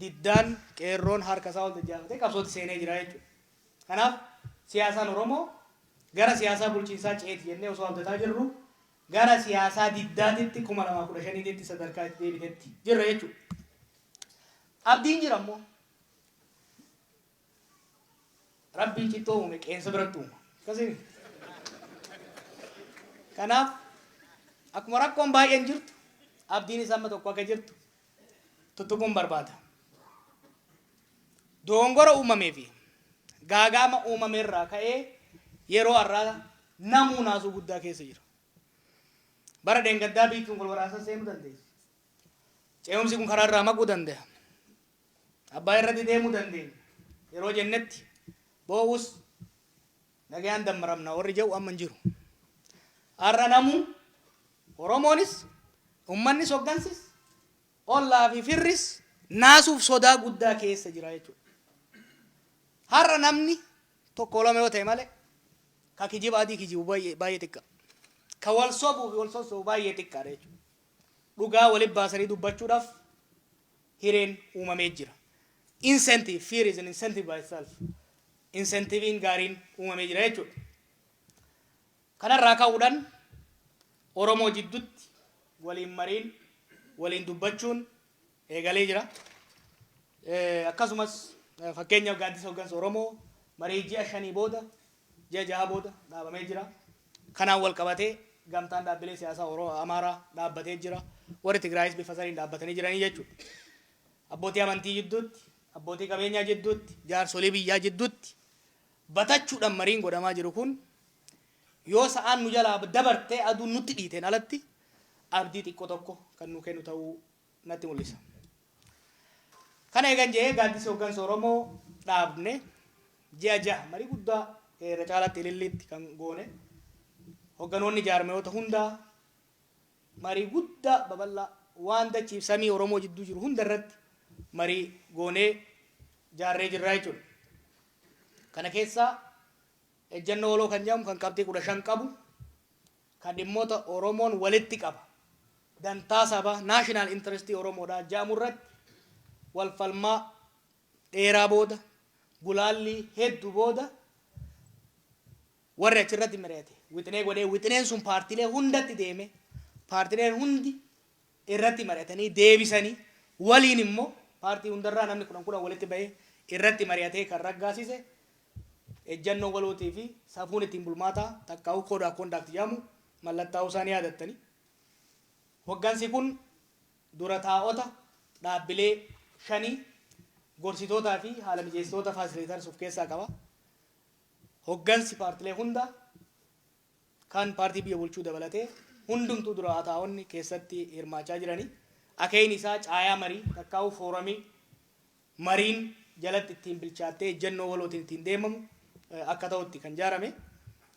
diddaan qeerroon harka isaa ol jajjaafatee qabsootti seenee jira jechuudha. Kanaaf siyaasaan Oromoo gara siyaasaa bulchiinsaa ceeti jennee osoo abdataa jirru gara siyaasaa diddaatitti 2015tti sadarkaa itti deebitetti jirra jechuudha. Abdiin jira immoo Rabbiin cittoo uume qeensa biratti uuma. Akkasii. Kanaaf akkuma rakkoon baay'een jirtu abdiin isaa amma tokko akka jirtu tuttuquun barbaada. Dongora uumamee fi gaagaama uumameerraa ka'ee yeroo har'aa namuu naasuu guddaa keessa jira. Bara deengaddaa biituun wal waraansa seenuu dandeessi. Ce'umsi kun karaa irraa maquu danda'a. Abbaa irratti deemuu dandeenya. Yeroo jennetti boo'us nagaan dammaramna warri jedhu amma hin jiru. Har'a namuu Oromoonis uummannis hoggansis ollaa fi firris naasuuf sodaa guddaa keessa jira jechuudha. Har'a namni tokko lama yoo ta'e malee ka kijiba adii kijibu baay'ee xiqqaa. Ka wal sobuu fi wal sossobuu baay'ee xiqqaadha jechuudha. Dhugaa walitti baasanii dubbachuudhaaf hireen uumamee jira. Incentive, fear is an incentive by itself. Incentiviin gaariin uumamee jira jechuudha. Kanarraa ka'uudhaan Oromoo jidduutti waliin mariin waliin dubbachuun eegalee jira. Akkasumas fakkeenyaaf gaaddisa hoggansa Oromoo marii ji'a 5 booda ji'a 6 booda dhaabamee jira. Kanaan wal qabatee gamtaan dhaabbilee siyaasaa Amaaraa dhaabbatee jira. Warri Tigraayis bifa saniin dhaabbatanii jiranii jechuudha. Abbootii amantii jidduutti, abbootii qabeenyaa jidduutti, jaarsolii biyyaa jidduutti batachuudhaan mariin godhamaa jiru kun yoo sa'aan nu jalaa dabartee aduun nutti dhiiteen alatti abdii xiqqoo tokko kan nu kennu ta'uu natti mul'isa. Kana eegan jee gaaddisi hoggansa Oromoo dhaabne ji'a 6 marii guddaa irra caalaatti ililliitti kan goone hogganoonni jaarmiyoota hundaa marii guddaa babal'aa waan dachiif samii Oromoo jidduu jiru hunda irratti marii goonee jaarree jirraa jechuudha. Kana keessaa ejjennoo waloo kan jedhamu kan qabxii 15 qabu kan dhimmoota Oromoon walitti qaba dantaa sabaa naashinaal intirestii Oromoodhaa jedhamu irratti wal falmaa dheeraa booda gulaallii hedduu booda warri achirratti mari'ate wixinee godhee wixineen sun paartiilee hundatti deeme paartiileen hundi irratti mari'atanii deebisanii waliin immoo paartii hundarraa namni 10 walitti bahee irratti mari'atee kan raggaasise ejjennoo walootii fi safuun ittiin bulmaataa takkaa'uu koodaa koondaakti jedhamu mallattaa'uu isaanii yaadattanii. Hoggansi kun dura taa'ota dhaabbilee 5 gorsitootaa fi haala mijeessitoota faasiliitars of keessaa qaba. Hoggansi paartiilee hunda kan paartii biyya bulchuu dabalatee hundumtuu dura taa'onni keessatti hirmaachaa jiranii. Akeen isaa caayaa marii takkaa'uu fooramii mariin jalatti ittiin bilchaattee ejjennoo walootiin ittiin deemamu akka ta'utti kan jaarame.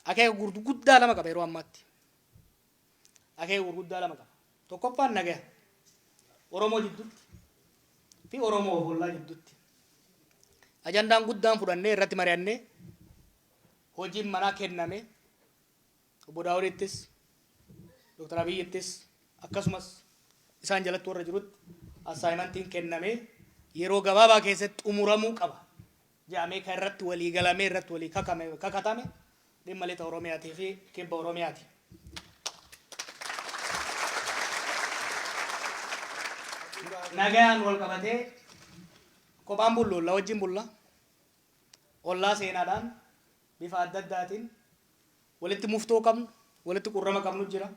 Akeeka gurguddaa lama qaba yeroo ammaatti. Akeeka gurguddaa lama qaba. Tokkoffaan nagaya Oromoo jidduutti fi Oromoo hollaa jidduutti. Ajandaan guddaan fudhannee irratti mari'annee hojiin manaa kenname obbo Daawudittis Dr. Abiyyittis akkasumas isaan jalatti warra jirutti assaayimentiin kenname yeroo gabaabaa keessatti xumuramuu qaba jedhamee kan irratti walii galamee irratti walii kakatame dhimma lixa Oromiyaatii fi kibba Oromiyaati. Nagayaan wal qabatee kophaan bullu ollaa wajjin bulla ollaa seenaadhaan bifa adda addaatiin walitti muftoo qabnu walitti qurrama qabnu jira.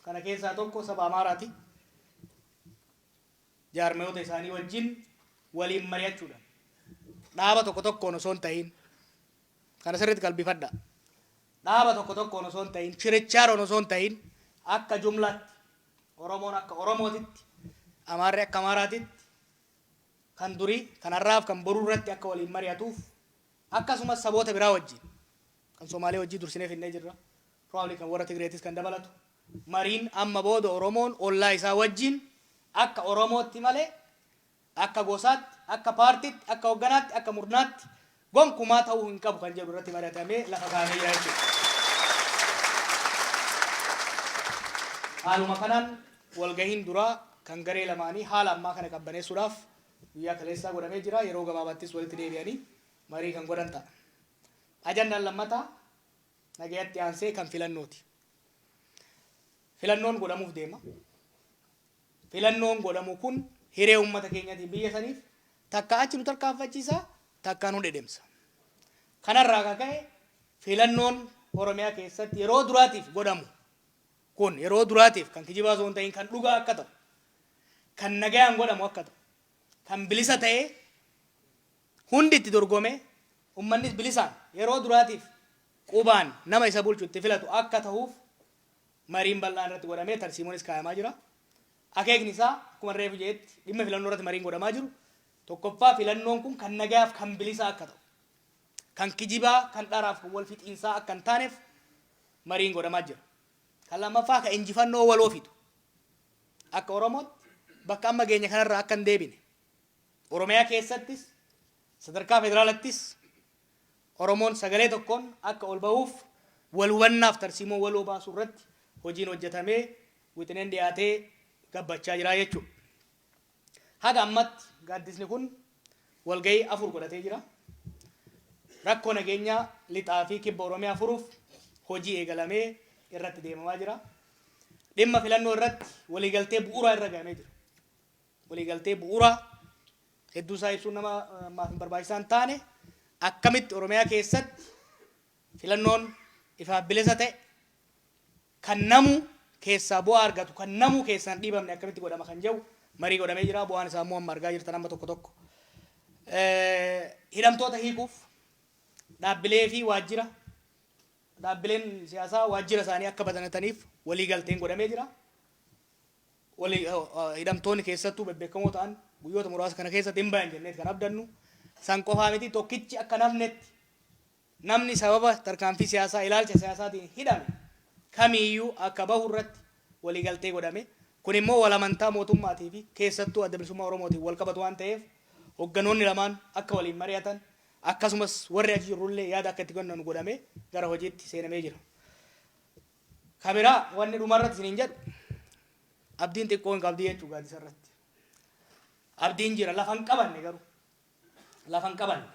Kana keessaa tokko saba Amaaraati. Jaarmiyoota isaanii wajjin waliin mari'achuudha. Dhaaba tokko tokkoon osoo hin ta'in kana sirriitti qalbifadha. Dhaaba tokko tokkoon osoo hin ta'in chirichaaroon osoo hin ta'in akka jumlaatti Oromoon akka Oromootitti Amaarri akka Amaaraatitti kan durii kan har'aaf kan boruu irratti akka waliin mari'atuuf akkasumas saboota biraa wajjin kan Somaalee wajjin dursinee finnee jirra. Probably kan warra Tigreetis kan dabalatu mariin amma booda Oromoon ollaa isaa wajjin akka Oromootti malee akka gosaatti akka paartiitti akka hogganaatti akka murnaatti gonkumaa ta'uu hin qabu kan jedhu irratti mari'atamee lafa kaa'amee jira jechuudha. Haaluma kanaan walgahiin duraa kan garee lamaanii haala ammaa kana qabbaneessuudhaaf guyyaa kaleessaa godhamee jira. Yeroo gabaabaattis walitti deebi'anii marii kan godhan ta'a. Ajandaan lammataa nagayatti aansee kan filannooti. Filannoon godhamuuf deema. Filannoon godhamu kun hiree uummata keenyaatiin biyya saniif takka achi nu tarkaanfachiisa takka nu dhedheemsa. Kanarraa kan ka'e filannoon Oromiyaa keessatti yeroo duraatiif godhamu kun yeroo duraatiif kan kijibaa osoo hin ta'in kan dhugaa akka ta'u kan nagayaan godhamu akka ta'u kan bilisa ta'ee hundi itti dorgome uummannis bilisaan yeroo duraatiif qubaan nama isa bulchu itti filatu akka ta'uuf mariin bal'aan irratti godhamee tarsiimoonis kaayamaa jira. Akeekni isaa akkuma reefu jedhetti dhimma filannoo irratti mariin godhamaa jiru. Tokkoffaa filannoon kun kan nagayaaf kan bilisaa akka ta'u kan kijibaa kan dharaaf wal fixiinsaa akka hin taaneef mariin godhamaa jira. Kan lammaffaa kan injifannoo waloo fidu akka Oromootti bakka amma geenya kanarraa akka hin deebine Oromiyaa keessattis sadarkaa federaalattis Oromoon sagalee tokkoon akka ol bahuuf wal hubannaaf tarsiimoo waloo baasuu irratti hojiin hojjetamee wixineen dhiyaatee gabbachaa jira jechuudha. Haga ammatti gaaddisni kun walgahii 4 godhatee jira. Rakkoo nageenyaa lixaa fi kibba Oromiyaa furuuf hojii eegalamee irratti deemamaa jira. Dhimma filannoo irratti waliigaltee bu'uuraa irra gahamee jira. Waliigaltee bu'uuraa hedduu isaa ibsuun nama maaf hin barbaachisaa hin taane akkamitti Oromiyaa keessatti filannoon ifaaf bilisa ta'e kan namu keessaa bu'aa argatu kan namu keessaan dhiibamne akkamitti godhama kan jedhu marii godhamee jira. Bu'aan isaa immoo amma argaa jirtan amma tokko tokko. Hidhamtoota hiikuuf dhaabbilee fi waajjira dhaabbileen siyaasaa waajjira isaanii akka banataniif waliigalteen godhamee jira. Hidhamtoonni keessattuu bebbeekamoo ta'an guyyoota muraasa kana keessatti hin bayan jennee kan abdannu. San qofaa miti tokkichi akka nafnetti namni sababa tarkaanfii siyaasaa ilaalcha siyaasaatiin hidhame kamiyyuu akka bahu irratti waliigaltee godhame. Kun immoo wal amantaa mootummaatii fi keessattuu adda bilisummaa Oromootiin wal qabatu waan ta'eef hogganoonni lamaan akka waliin mari'atan akkasumas warri achi jirullee yaada akka itti kennan godhame gara hojiitti seenamee jira. Kabiraa wanni dhumarratti isiniin jedhu abdiin xiqqoo hin qabdi jechuu gaaddisa irratti. Abdiin jira lafa hin qabanne garuu lafa hin qabanne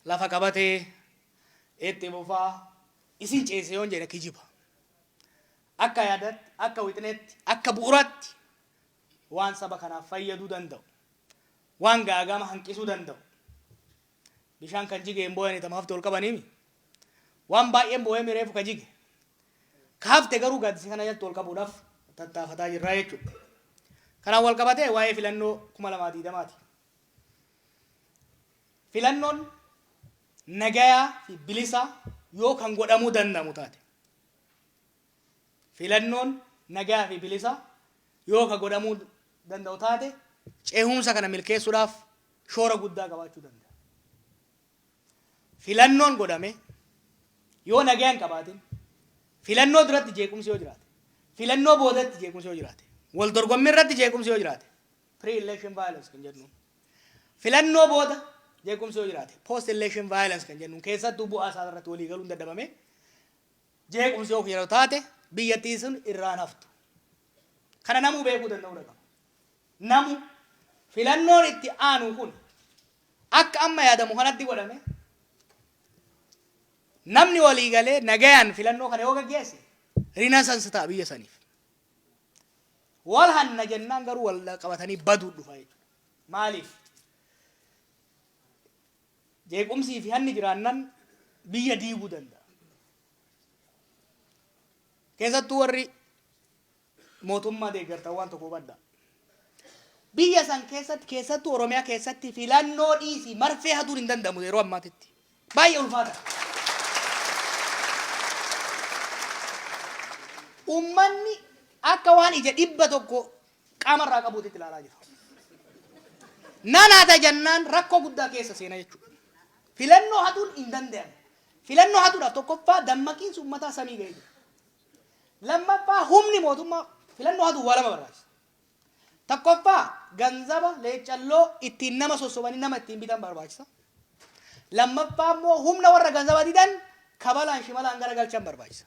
lafa qabatee itti bufaa isin ceesee yoon jedhe kijiba. Akka yaadatti akka wixineetti akka bu'uuratti waan saba kanaaf fayyaduu danda'u waan gaagama hanqisuu danda'u bishaan kan jige hin boo'anii tamaaf tol qabaniimi waan baay'een boo'ee mireefu ka jige kaafte garuu gaaddisa kana jalatti wal qabuudhaaf tattaafataa jirraa jechuudha. Kanaan wal qabatee waa'ee filannoo 2020ti. Filannoon nagayaa fi bilisa yoo kan godhamuu danda'amu taate. Filannoon nagaa fi bilisa yoo kan godhamuu danda'u taate ceehumsa kana milkeessuudhaaf shoora guddaa qabaachuu danda'a. Filannoon godhame yoo nagaa hin qabaatin filannoo duratti jeequmsi yoo jiraate filannoo boodatti jeequmsi yoo jiraate wal dorgommii irratti jeequmsi yoo jiraate pre-election violence kan jennuun filannoo booda jeequmsi yoo jiraate post-election violence kan jennuun keessattuu bu'aa isaa irratti walii galuun dadhabame jeequmsi yoo yeroo taate biyyattii sun irraan haftu. Kana namuu beekuu danda'uu qaba. Namu filannoon itti aanu kun akka amma yaadamu kanatti godhame namni walii galee nagayaan filannoo kana yoo gaggeesse rinasansi ta'a biyya saniif. Wal hanna jennaan garuu wal qabatanii baduu dhufa jechuudha. Maaliif? Jeequmsii fi hanni jiraannan biyya diiguu danda'a. Keessattuu warri mootummaa deeggartan waan tokko badda. Biyya san keessattuu Oromiyaa keessatti filannoo dhiisii marfee hatuun hin danda'amu yeroo ammaatitti. Baay'ee ulfaata. Ummanni akka waan ija 100 qaamarraa qabuutti ilaalaa jira. Nanaata jennaan rakkoo guddaa keessa seena jechuudha. Filannoo hatuun hin danda'amu. Filannoo hatuudhaaf tokkoffaa dammaqiinsi uummataa samii ga'ee jira. Lammaffaa humni mootummaa filannoo hatu waa lama barbaachisa. Tokkoffaa ganzaba leecalloo ittiin nama sossobanii nama ittiin bitan barbaachisa. Lammaffaa immoo humna warra ganzaba didan kabalaan shimalaan garagalchan barbaachisa.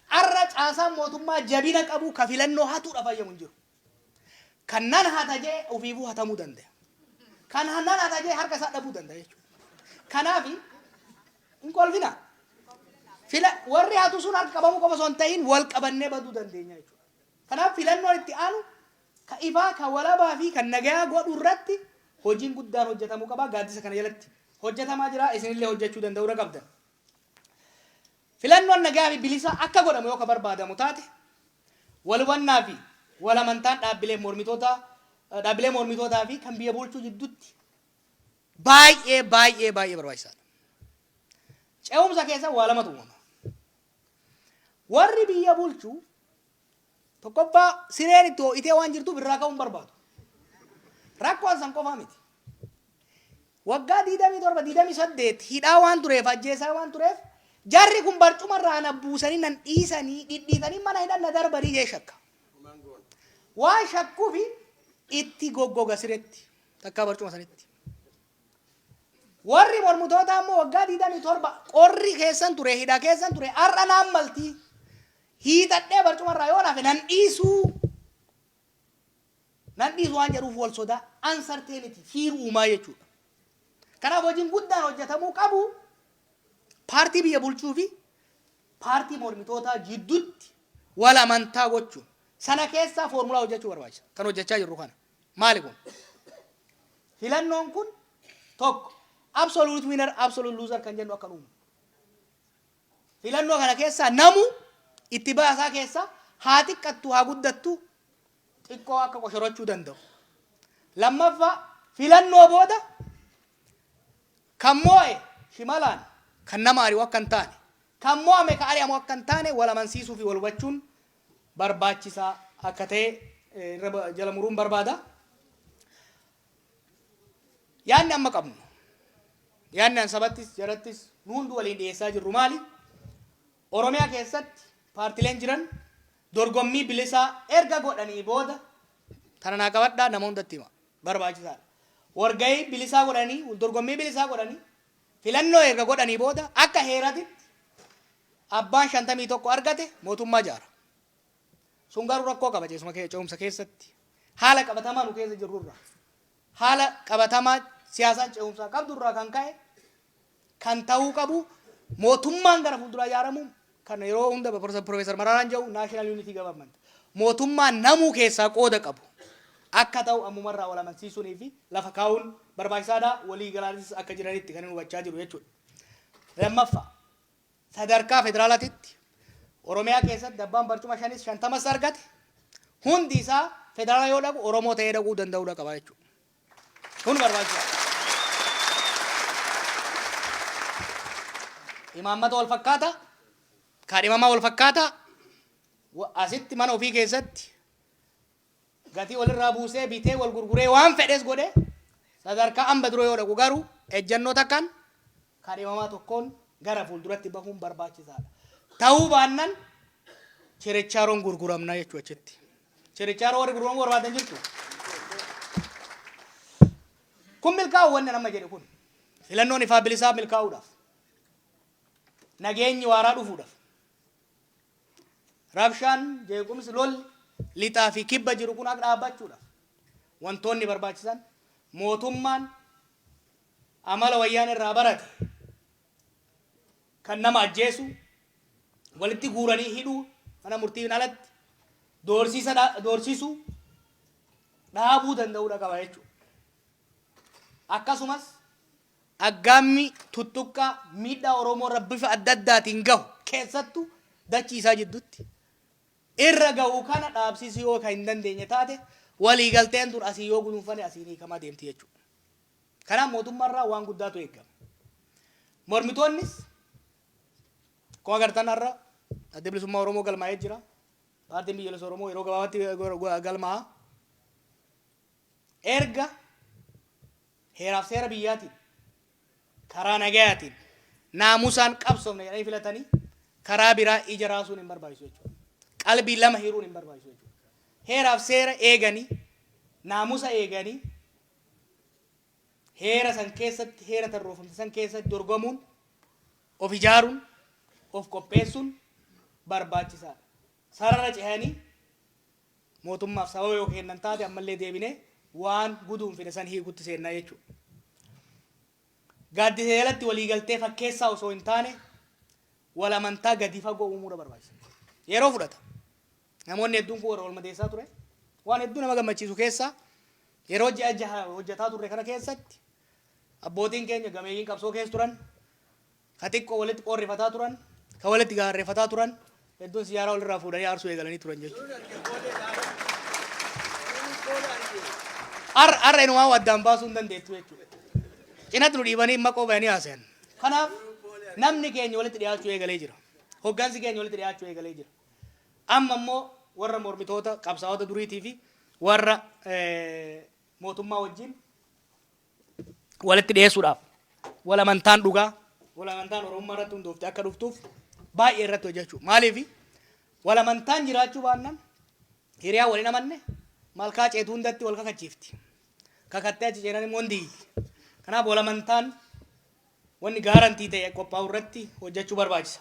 Arra caasaan mootummaa jabina qabu ka filannoo hatuudha fayyamu hin jiru. Kan nan hata jee ofiifuu hatamuu danda'a. Kan nan hata jee harka isaa dhabuu danda'a jechuudha. Kanaaf hin kolfina. Warri hatu sun harka qabamuu qofa osoo hin ta'in wal qabannee baduu dandeenya jechuudha. Kanaaf filannoon itti aanu ka ifaa ka walabaa fi kan nagayaa godhu irratti hojiin guddaan hojjetamuu qaba. Gaaddisa kana jalatti hojjetamaa jira. Isinillee hojjechuu danda'uu qabdan. Filannoon nagaa fi bilisa akka godhamu yoo ka barbaadamu taate wal hubannaa fi wal amantaan dhaabbilee mormitootaa fi kan biyya bulchuu jidduutti baay'ee barbaachisaadha. Ce'umsa keessa waa lamatu uumama. Warri biyya bulchuu tokkoffaa sireen itti ho'itee waan jirtuuf irraa ka'uun barbaadu. Rakkoon san qofaa miti. Waggaa 27 hidhaa waan tureef ajjeesaa waan tureef jarri kun barcuma irraa na buusanii nan dhiisanii dhidhiitanii mana hidhan na darbanii jee shakka. Waan shakkuu fi itti goggoga sireetti takkaa barcuma sanitti. Warri mormitoota ammoo waggaa 27 qorri keessan ture hidhaa keessan ture har'a naan maltii hiixadhee barcuma irraa yoo nafe nan dhiisuu waan jedhuuf wal sodaa uncertainty fiiruu uumaa jechuudha. Kanaaf hojiin guddaan hojjetamuu qabu paartii biyya bulchuu fi paartii mormitootaa jidduutti wal amantaa gochuun sana keessaa foormulaa hojjechuu barbaachisa. Kan hojjechaa jirru kana maali kun? Filannoon kun tokko absolute winner absolute loser kan jennu akka uumu. Filannoo kana keessaa namu itti baasaa keessaa haa xiqqattu haa guddattu xiqqoo akka qoshorachuu danda'u. Lammaffaa filannoo booda kan moo'e shimalaan kan nama ari'u akka hin taane kan moo'ame ka ari'amu akka hin taane wal amansiisuu fi wal hubachuun barbaachisaa akka ta'e jala muruun barbaada. Yaanni amma qabnu yaanni an sabattis jarattis nu hundi waliin dhiyeessaa jirru maali? Oromiyaa keessatti paartileen jiran dorgommii bilisaa erga godhanii booda tana naa qabadhaa nama hundatti hima barbaachisaadha. Wargahii bilisaa godhanii dorgommii bilisaa godhanii filannoo erga godhanii booda akka heeratitti abbaan 51 argate mootummaa jaara. Sun garuu rakkoo qaba ce'umsa keessatti. Haala qabatamaa nu keessa jirrurra. Haala qabatamaa siyaasaan ce'umsaa qabdurraa kan ka'e kan ta'uu qabu mootummaan gara fuulduraa ijaaramu kan yeroo hunda Profeesar Mararaan jedhu National Unity Government mootummaan namuu keessaa qooda qabu akka ta'u ammumarraa wal amansiisuunii fi lafa kaa'uun barbaachisaadha. Walii galaanis akka jiranitti kan hubachaa jiru jechuudha. Lammaffaa sadarkaa federaalaatitti Oromiyaa keessatti abbaan barcuma 50 argate hundi isaa federaala yoo dhaqu Oromoo ta'ee dhaquu danda'uudha qaba jechuudha. Kun barbaachisaadha. Imaammata wal fakkaata, kaadhimamaa wal fakkaata, asitti mana ofii keessatti gatii walirraa buusee bitee wal gurguree waan fedhes godhe sadarkaa amba dura yoo dhaqu garuu ejjennoo takkaan kaadhimamaa tokkoon gara fuulduratti bahuun barbaachisaadha. Ta'uu baannaan chirichaaroon gurguramna jechuudha achitti. Chirichaaroo warri gurguramu barbaadan jirtu. Kun milkaa'u wanni nama jedhe kun filannoon ifaa bilisaa milkaa'uudhaaf nageenyi waaraa dhufuudhaaf rabshaan jeequmsi lolli lixaa fi kibba jiru kun akka dhaabbachuudhaaf wantoonni barbaachisan mootummaan amala wayyaan irraa barate kan nama ajjeesu walitti guuranii hidhuu mana murtiin alatti doorsiisuu dhaabuu danda'uudha qaba jechuudha. Akkasumas aggaammi tuttuqqaa miidhaa Oromoo irra bifa adda addaatiin gahu keessattuu dachii isaa jidduutti irra gahu kana dhaabsisuu yoo kan hin dandeenye taate walii galteen dur asii yoo guduunfane asii hiikamaa deemti jechuudha. Kanaaf mootummaarraa waan guddaatu eegama. Mormitoonnis akkuma agartan har'a adda bilisummaa Oromoo galmaa'ee jira. Paartiin biyyoolessa Oromoo yeroo gabaabaatti galmaa'a. Erga heeraaf seera biyyaatiin karaa nagayaatiin naamusaan qabsoofne jedhanii filatanii karaa biraa ija raasuun hin barbaachisu jechuudha. Qalbii lama hiruun hin barbaachisu jechuudha. Heeraaf seera eeganii naamusa eeganii heera san keessatti heera tarroofamte san keessatti dorgomuun of ijaaruun of qopheessuun barbaachisaadha. Sarara cehanii mootummaaf sababa yoo kennan taate ammallee deebinee waan guduunfine san hiikutti seennaa jechuudha. Gaaddisa jalatti waliigaltee fakkeessaa osoo hin taane wal amantaa gadi fagoo uumuudha barbaachisa. Yeroo fudhata. Namoonni hedduun kun warra wal madeessaa ture. Waan hedduu nama gammachiisu keessaa yeroo ji'a jaha hojjetaa turre kana keessatti abbootiin keenya gameeyyiin qabsoo keessa turan, ka xiqqoo walitti qorrifataa turan, ka walitti gaarreeffataa turan hedduun siyaaraa walirraa fuudhanii aarsuu eegalanii turan jechuudha. Har'a inumaa waddaan baasuu hin dandeettu jechuudha. Cinatti nu dhiibanii maqoo bahanii haasayan. Kanaaf namni keenya walitti dhiyaachuu eegalee jira. Hoggansi keenya walitti dhiyaachuu eegalee jira. Amma immoo warra mormitoota qabsaa'ota duriitii fi warra mootummaa wajjin walitti dhiyeessuudhaaf wal amantaan dhugaa wal amantaan Oromummaa irratti hundoofte akka dhuftuuf baay'ee irratti hojjechuu. Maaliif wal amantaan jiraachuu baannaan hiriyaa waliin amanne malkaa ceetuu hundatti wal kakachiifti. Kakattee achi ceenan immoo hundi. Kanaaf wal amantaan wanni gaarantii ta'e qophaa'u irratti hojjechuu barbaachisa.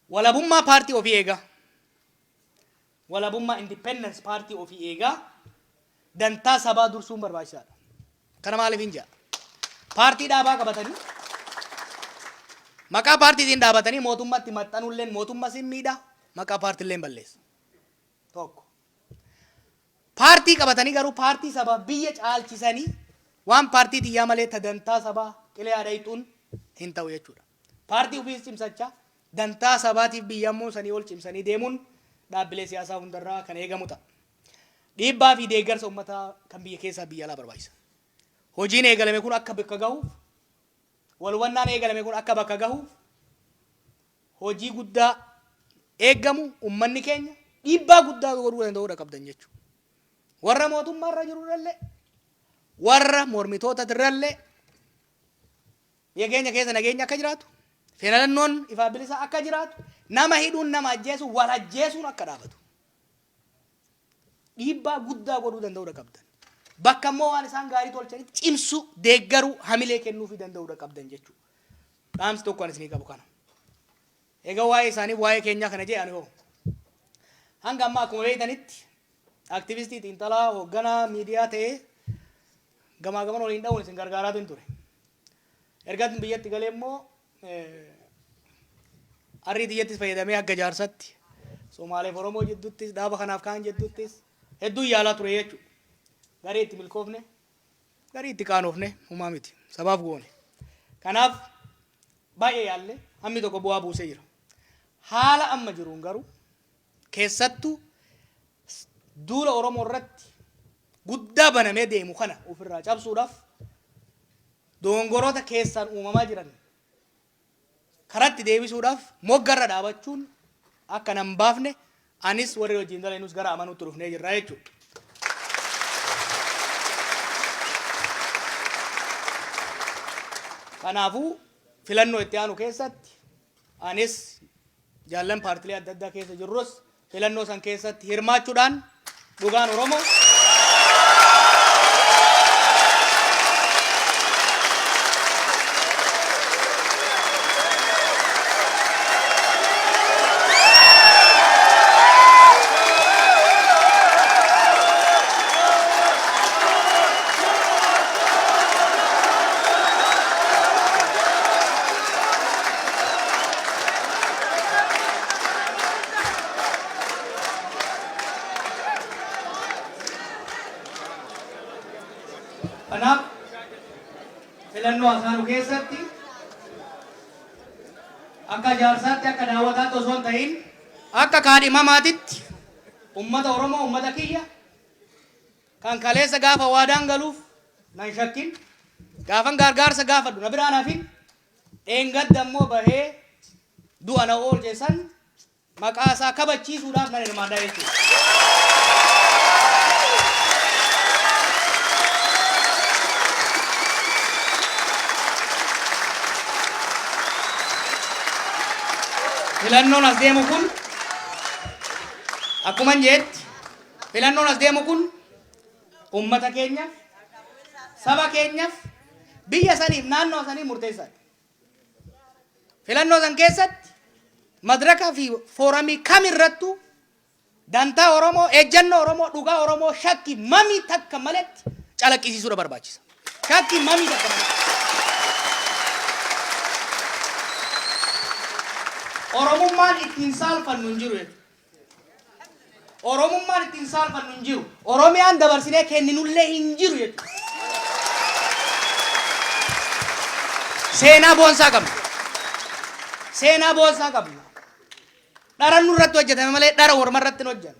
Walabummaa paartii ofii eegaa. Walabummaa independence paartii ofii eegaa dantaa sabaa dursuun barbaachisaadha. Kana maaliif hin jaa? Paartii dhaabaa qabatanii maqaa paartiitiin dhaabatanii mootummaatti maxxanuulleen mootummaa sin miidhaa maqaa paartiilleen balleessa. Tokko. Paartii qabatanii garuu paartii sabaa biyya caalchisanii waan paartii xiyyaa malee dantaa sabaa qilee adeemtuun hin ta'u jechuudha. Paartii ofiis cimsachaa dantaa sabaatiif biyyammoo sanii ol cimsanii deemuun dhaabbilee siyaasaa hundarraa kan eegamu ta'a. Dhiibbaa fi deeggarsa uummataa kan biyya keessaa biyya alaa barbaachisa. Hojiin eegalame kun akka bakka gahuuf walwannaan eegalame kun akka bakka gahuuf hojii guddaa eegamu uummanni keenya dhiibbaa guddaa godhuu danda'uudha qabdan jechuudha. Warra mootummaarra jirurrallee warra mormitoota irrallee biyya keenya keessa nageenya akka jiraatu filannoon ifaa bilisaa akka jiraatu nama hidhuun nama ajjeesu wal ajjeesuun akka dhaabatu dhiibbaa guddaa godhuu danda'uudha qabdan. Bakka immoo waan isaan gaarii tolchanii cimsu deeggaruu hamilee kennuufii danda'uudha qabdan jechuudha. Dhaamsi tokko anis ni qabu kana. Egaa waa'ee isaanii waa'ee keenyaa kana jee ani hoo. Hanga ammaa akkuma beektanitti aktivistii xiinxalaa hoogganaa miidiyaa ta'ee gamaa gaman waliin dha'uun isin gargaaraa ture. Erga biyyatti galee immoo arrii xiyyattis fayyadamee akka jaarsatti Somaaleef Oromoo jidduuttis dhaaba kanaaf kaan jidduuttis hedduu yaalaa ture jechuudha. Garii itti milkoofne, garii itti qaanofne humaa miti. Sabaaf goone. Kanaaf baay'ee yaalle hammi tokko bu'aa buusee jira. Haala amma jiruun garuu keessattuu duula Oromoo irratti guddaa banamee deemu kana ofirraa cabsuudhaaf dogongoroota keessaan uumamaa jiran karatti deebisuudhaaf moggarra dhaabachuun akka nan baafne anis warri wajjin daleenus gara amanuutti dhufnee jirra jechuudha. Kanaafuu filannoo itti aanu keessatti anis jaallan paartilee adda addaa keessa jirrus filannoo san keessatti hirmaachuudhaan dhugaan Oromoo kanaaf filannoo asaanuu keessatti akka jaarsaatti akka daawwataatti osoo hin ta'in akka kaadhimamaatitti ummata Oromoo ummata kiyya kan kaleessa gaafa waadaan galuuf nan shakkin gaafan gargaarsa gaafadhu na biraan hafin dheengadda immoo bahee du'a na oolche san maqaa isaa kabachiisuudhaaf nan hirmaadha jechuudha. Filannoon as deemu kun akkuma jeetti filannoon as deemu kun ummata keenyaaf saba keenyaaf biyya saniif naannoo sanii murteessaadha. Filannoo san keessatti madrakaa fi fooramii kamirrattuu dantaa Oromoo ejjennoo Oromoo dhugaa Oromoo shakki mamii takka maletti calaqqisiisuudha barbaachisa. Shakki mamii takka maletti. Oromummaan ittiin saalfannu hin jiru jechuudha. Oromummaan ittiin saalfannu hin jiru. Oromiyaan dabarsinee kenninullee hin jiru jechuudha. Seenaa boonsaa qabna. Seenaa boonsaa qabna. Dharan nurratti hojjetame malee dhara orma irratti hin hojjennu.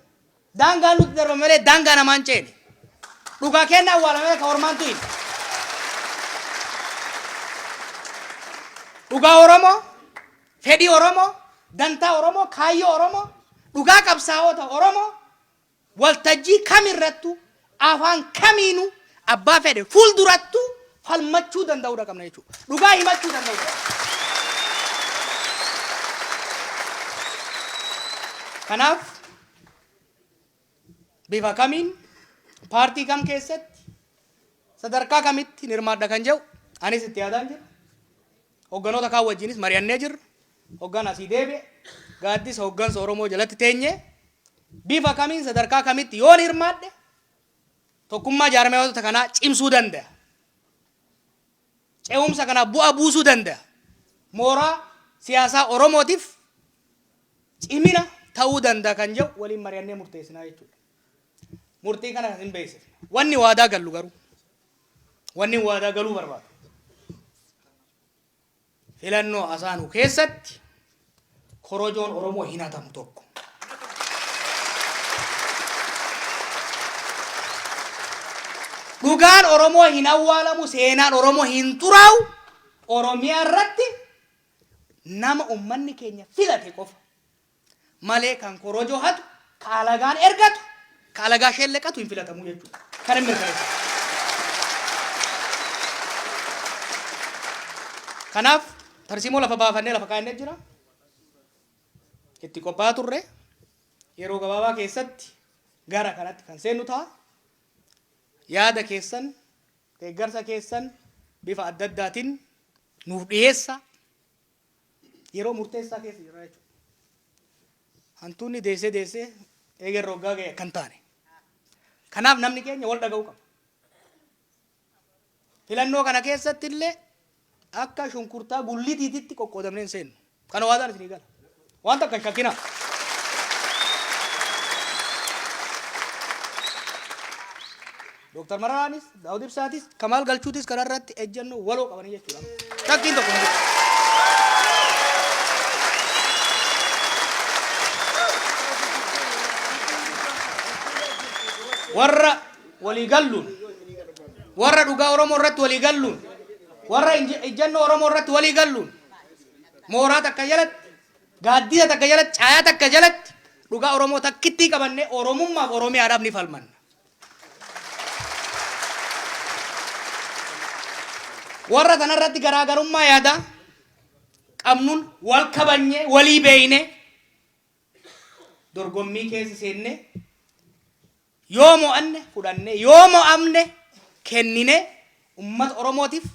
Daangaan nutti darbame malee daangaa namaan ceene. Dhugaa keenya awwaalame ka ormaantu hin. Dhugaa Oromoo, fedhii Oromoo, dantaa Oromoo, kaayyoo Oromoo, dhugaa qabsaa'ota Oromoo waltajjii kamirrattu afaan kamiinuu abbaa fedhe fuuldurattu falmachuu danda'uudha qabna jechuudha. Dhugaa himachuu danda'uudha. Kanaaf bifa kamiin paartii kam keessatti sadarkaa kamitti hirmaadha kan jedhu anis itti yaadaan jira. Hogganoota kaan wajjinis mari'annee jirra. Hoggan asii deebi'e gaaddisa hoggansa Oromoo jalatti teenyee bifa kamiin sadarkaa kamitti yoon hirmaadhe tokkummaa jaarmiyoota kanaa cimsuu danda'a. Ce'umsa kana bu'aa buusuu danda'a. Mooraa siyaasaa Oromootiif cimina ta'uu danda'a kan jedhu waliin mari'annee murteessinaa jechuudha. Murtii kana hin beeksifne. Wanni waadaa gallu garuu wanni waadaa galuu barbaadu. Filannoo asaanuu keessatti korojoon Oromoo hin hatamu tokko. Dhugaan Oromoo hin awwaalamu, seenaan Oromoo hin xuraa'u. Oromiyaa irratti nama ummanni keenya filate qofa malee kan korojoo hatu, kaalagaan ergatu, kaalagaa shelleqatu hin filatamu jechuudha. Kan hin mirkaneessu. Kanaaf tarsiimoo lafa baafannee lafa kaa'annee jira. itti qophaa'aa turre yeroo gabaabaa keessatti gara kanatti kan seennu ta'a. Yaada keessan deeggarsa keessan bifa adda addaatiin nuuf dhiyeessa. Yeroo murteessaa keessa jira jechuudha. Hantuunni deessee eegarra waggaa ga'e kan taane. Kanaaf namni keenya wal dhaga'uu qaba. Filannoo kana keessatti illee akka shunkurtaa gullitiititti qoqqoodamnee hin seennu. Kana waadaan isinii gala. Wanta akka shakkina. Dr. Mararaanis, Daawud Ibsaatis, Kamaal Galchuutis kanarratti ejjennoo waloo qabanii jechuudha. Shakkiin tokko hin jiru. Warra walii galluun, warra dhugaa Oromoo irratti walii galluun, warra ejjennoo Oromoo irratti walii galluun, mooraa takka jalatti, gaaddisa takka jalatti, caayaa takka jalatti dhugaa Oromoo takkittii qabannee Oromummaaf Oromiyaadhaaf ni falmanna. Warra kanarratti garaagarummaa yaada qabnuun wal kabanyee walii beeyne dorgommii keessa seenne yoo mo'anne fudhanne yoo mo'amne kennine uummata Oromootiif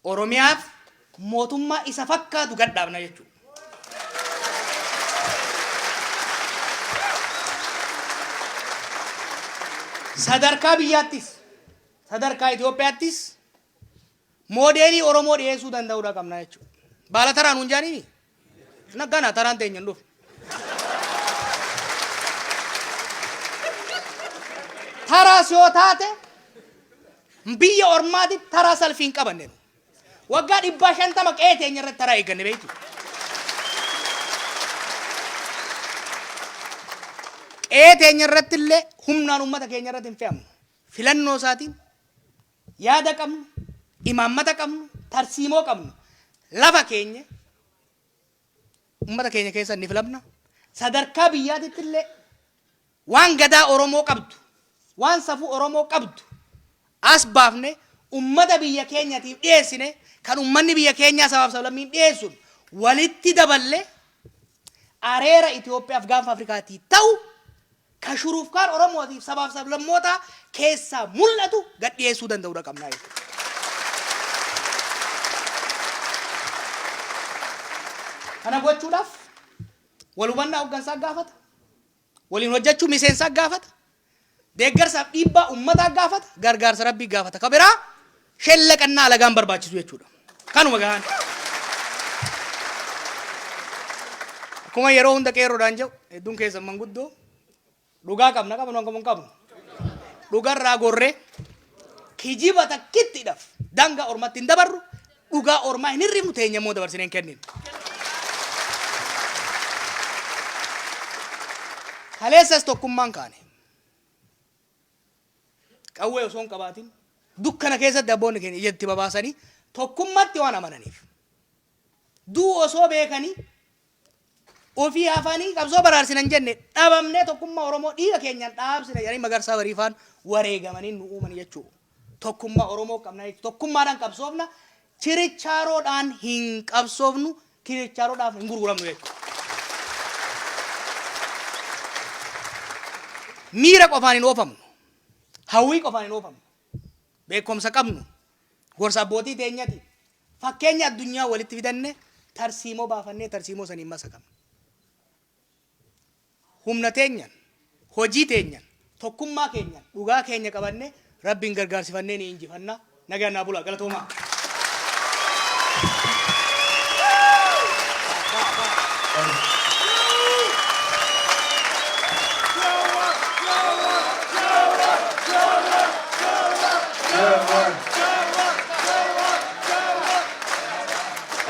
Oromiyaaf mootummaa isa fakkaatu gadhaabna jechuudha. Sadarkaa biyyaattis sadarkaa Itoophiyaattis moodeelii Oromoo dhiyeessuu danda'uudha qabna jechuudha. Baala taraan hin jaanii naggana taraan teenya hin dhufu. Taraas yoo taate biyya ormaatti taraa salphiin qabanne waggaa 150 qe'ee teenya irratti taraa eegganne beektu. Qe'ee teenya irratti illee humnaan uummata keenya irratti hin fe'amnu. Filannoo isaatiin yaada qabnu, imaammata qabnu, tarsiimoo qabnu. Lafa keenya uummata keenya keessa ni filamna. Sadarkaa biyyaatitti illee waan gadaa Oromoo qabdu, waan safuu Oromoo qabdu as baafne uummata biyya keenyaatiif dhiyeessine kan uummanni biyya keenyaa sabaaf sablammiin dhiyeessuun walitti daballee areera Itoophiyaaf gaanfa Afrikaatii ta'u ka shuruuf kaan Oromootiif sabaaf sablammoota keessaa mul'atu gad dhiyeessuu danda'uudha qabnaa jechuudha. Kana gochuudhaaf wal hubannaa hooggansaa gaafata. Waliin hojjechuu miseensaa gaafata. Deeggarsaaf dhiibbaa uummataa gaafata. Gargaarsa rabbii gaafata. Ka biraa shellaqannaa alagaan barbaachisu jechuudha. Kanuma gahaan. Akkuma yeroo hunda qeerroodhaan jedhu hedduun keessan manguddoo dhugaa qabna qabnu. Dhugarraa gorree kijiba takkittiidhaaf daangaa ormatti hin dabarru dhugaa ormaa hin hirrifnu teenya immoo dabarsinee hin kenninu. Kaleessas tokkummaan kaane. Qawwee osoo hin qabaatin dukkana keessatti abboonni keenya ijatti babaasanii tokkummaatti waan amananiif. Duu osoo beekanii ofii hafanii qabsoo baraarsinan jenne dhabamnee tokkummaa Oromoo dhiiga keenyaan dhaabsine jedhanii Magarsaa Bariifaan wareegamanii nu uuman jechuudha. Tokkummaa Oromoo qabna jechuudha. Tokkummaadhaan qabsoofna. Chirichaaroodhaan hin qabsoofnu. Chirichaaroodhaaf hin gurguramnu jechuudha. Miira qofaan hin oofamnu. Hawwii qofaan hin oofamnu. Beekumsa qabnu. Gorsa abbootii teenyati. Fakkeenya addunyaa walitti fidanne tarsiimoo baafannee tarsiimoo saniin masaqamna. Humna teenyan, hojii teenyan, tokkummaa keenyan, dhugaa keenya qabanne rabbiin gargaarsifannee ni injifanna. Nagaan naa bulaa galatoomaa.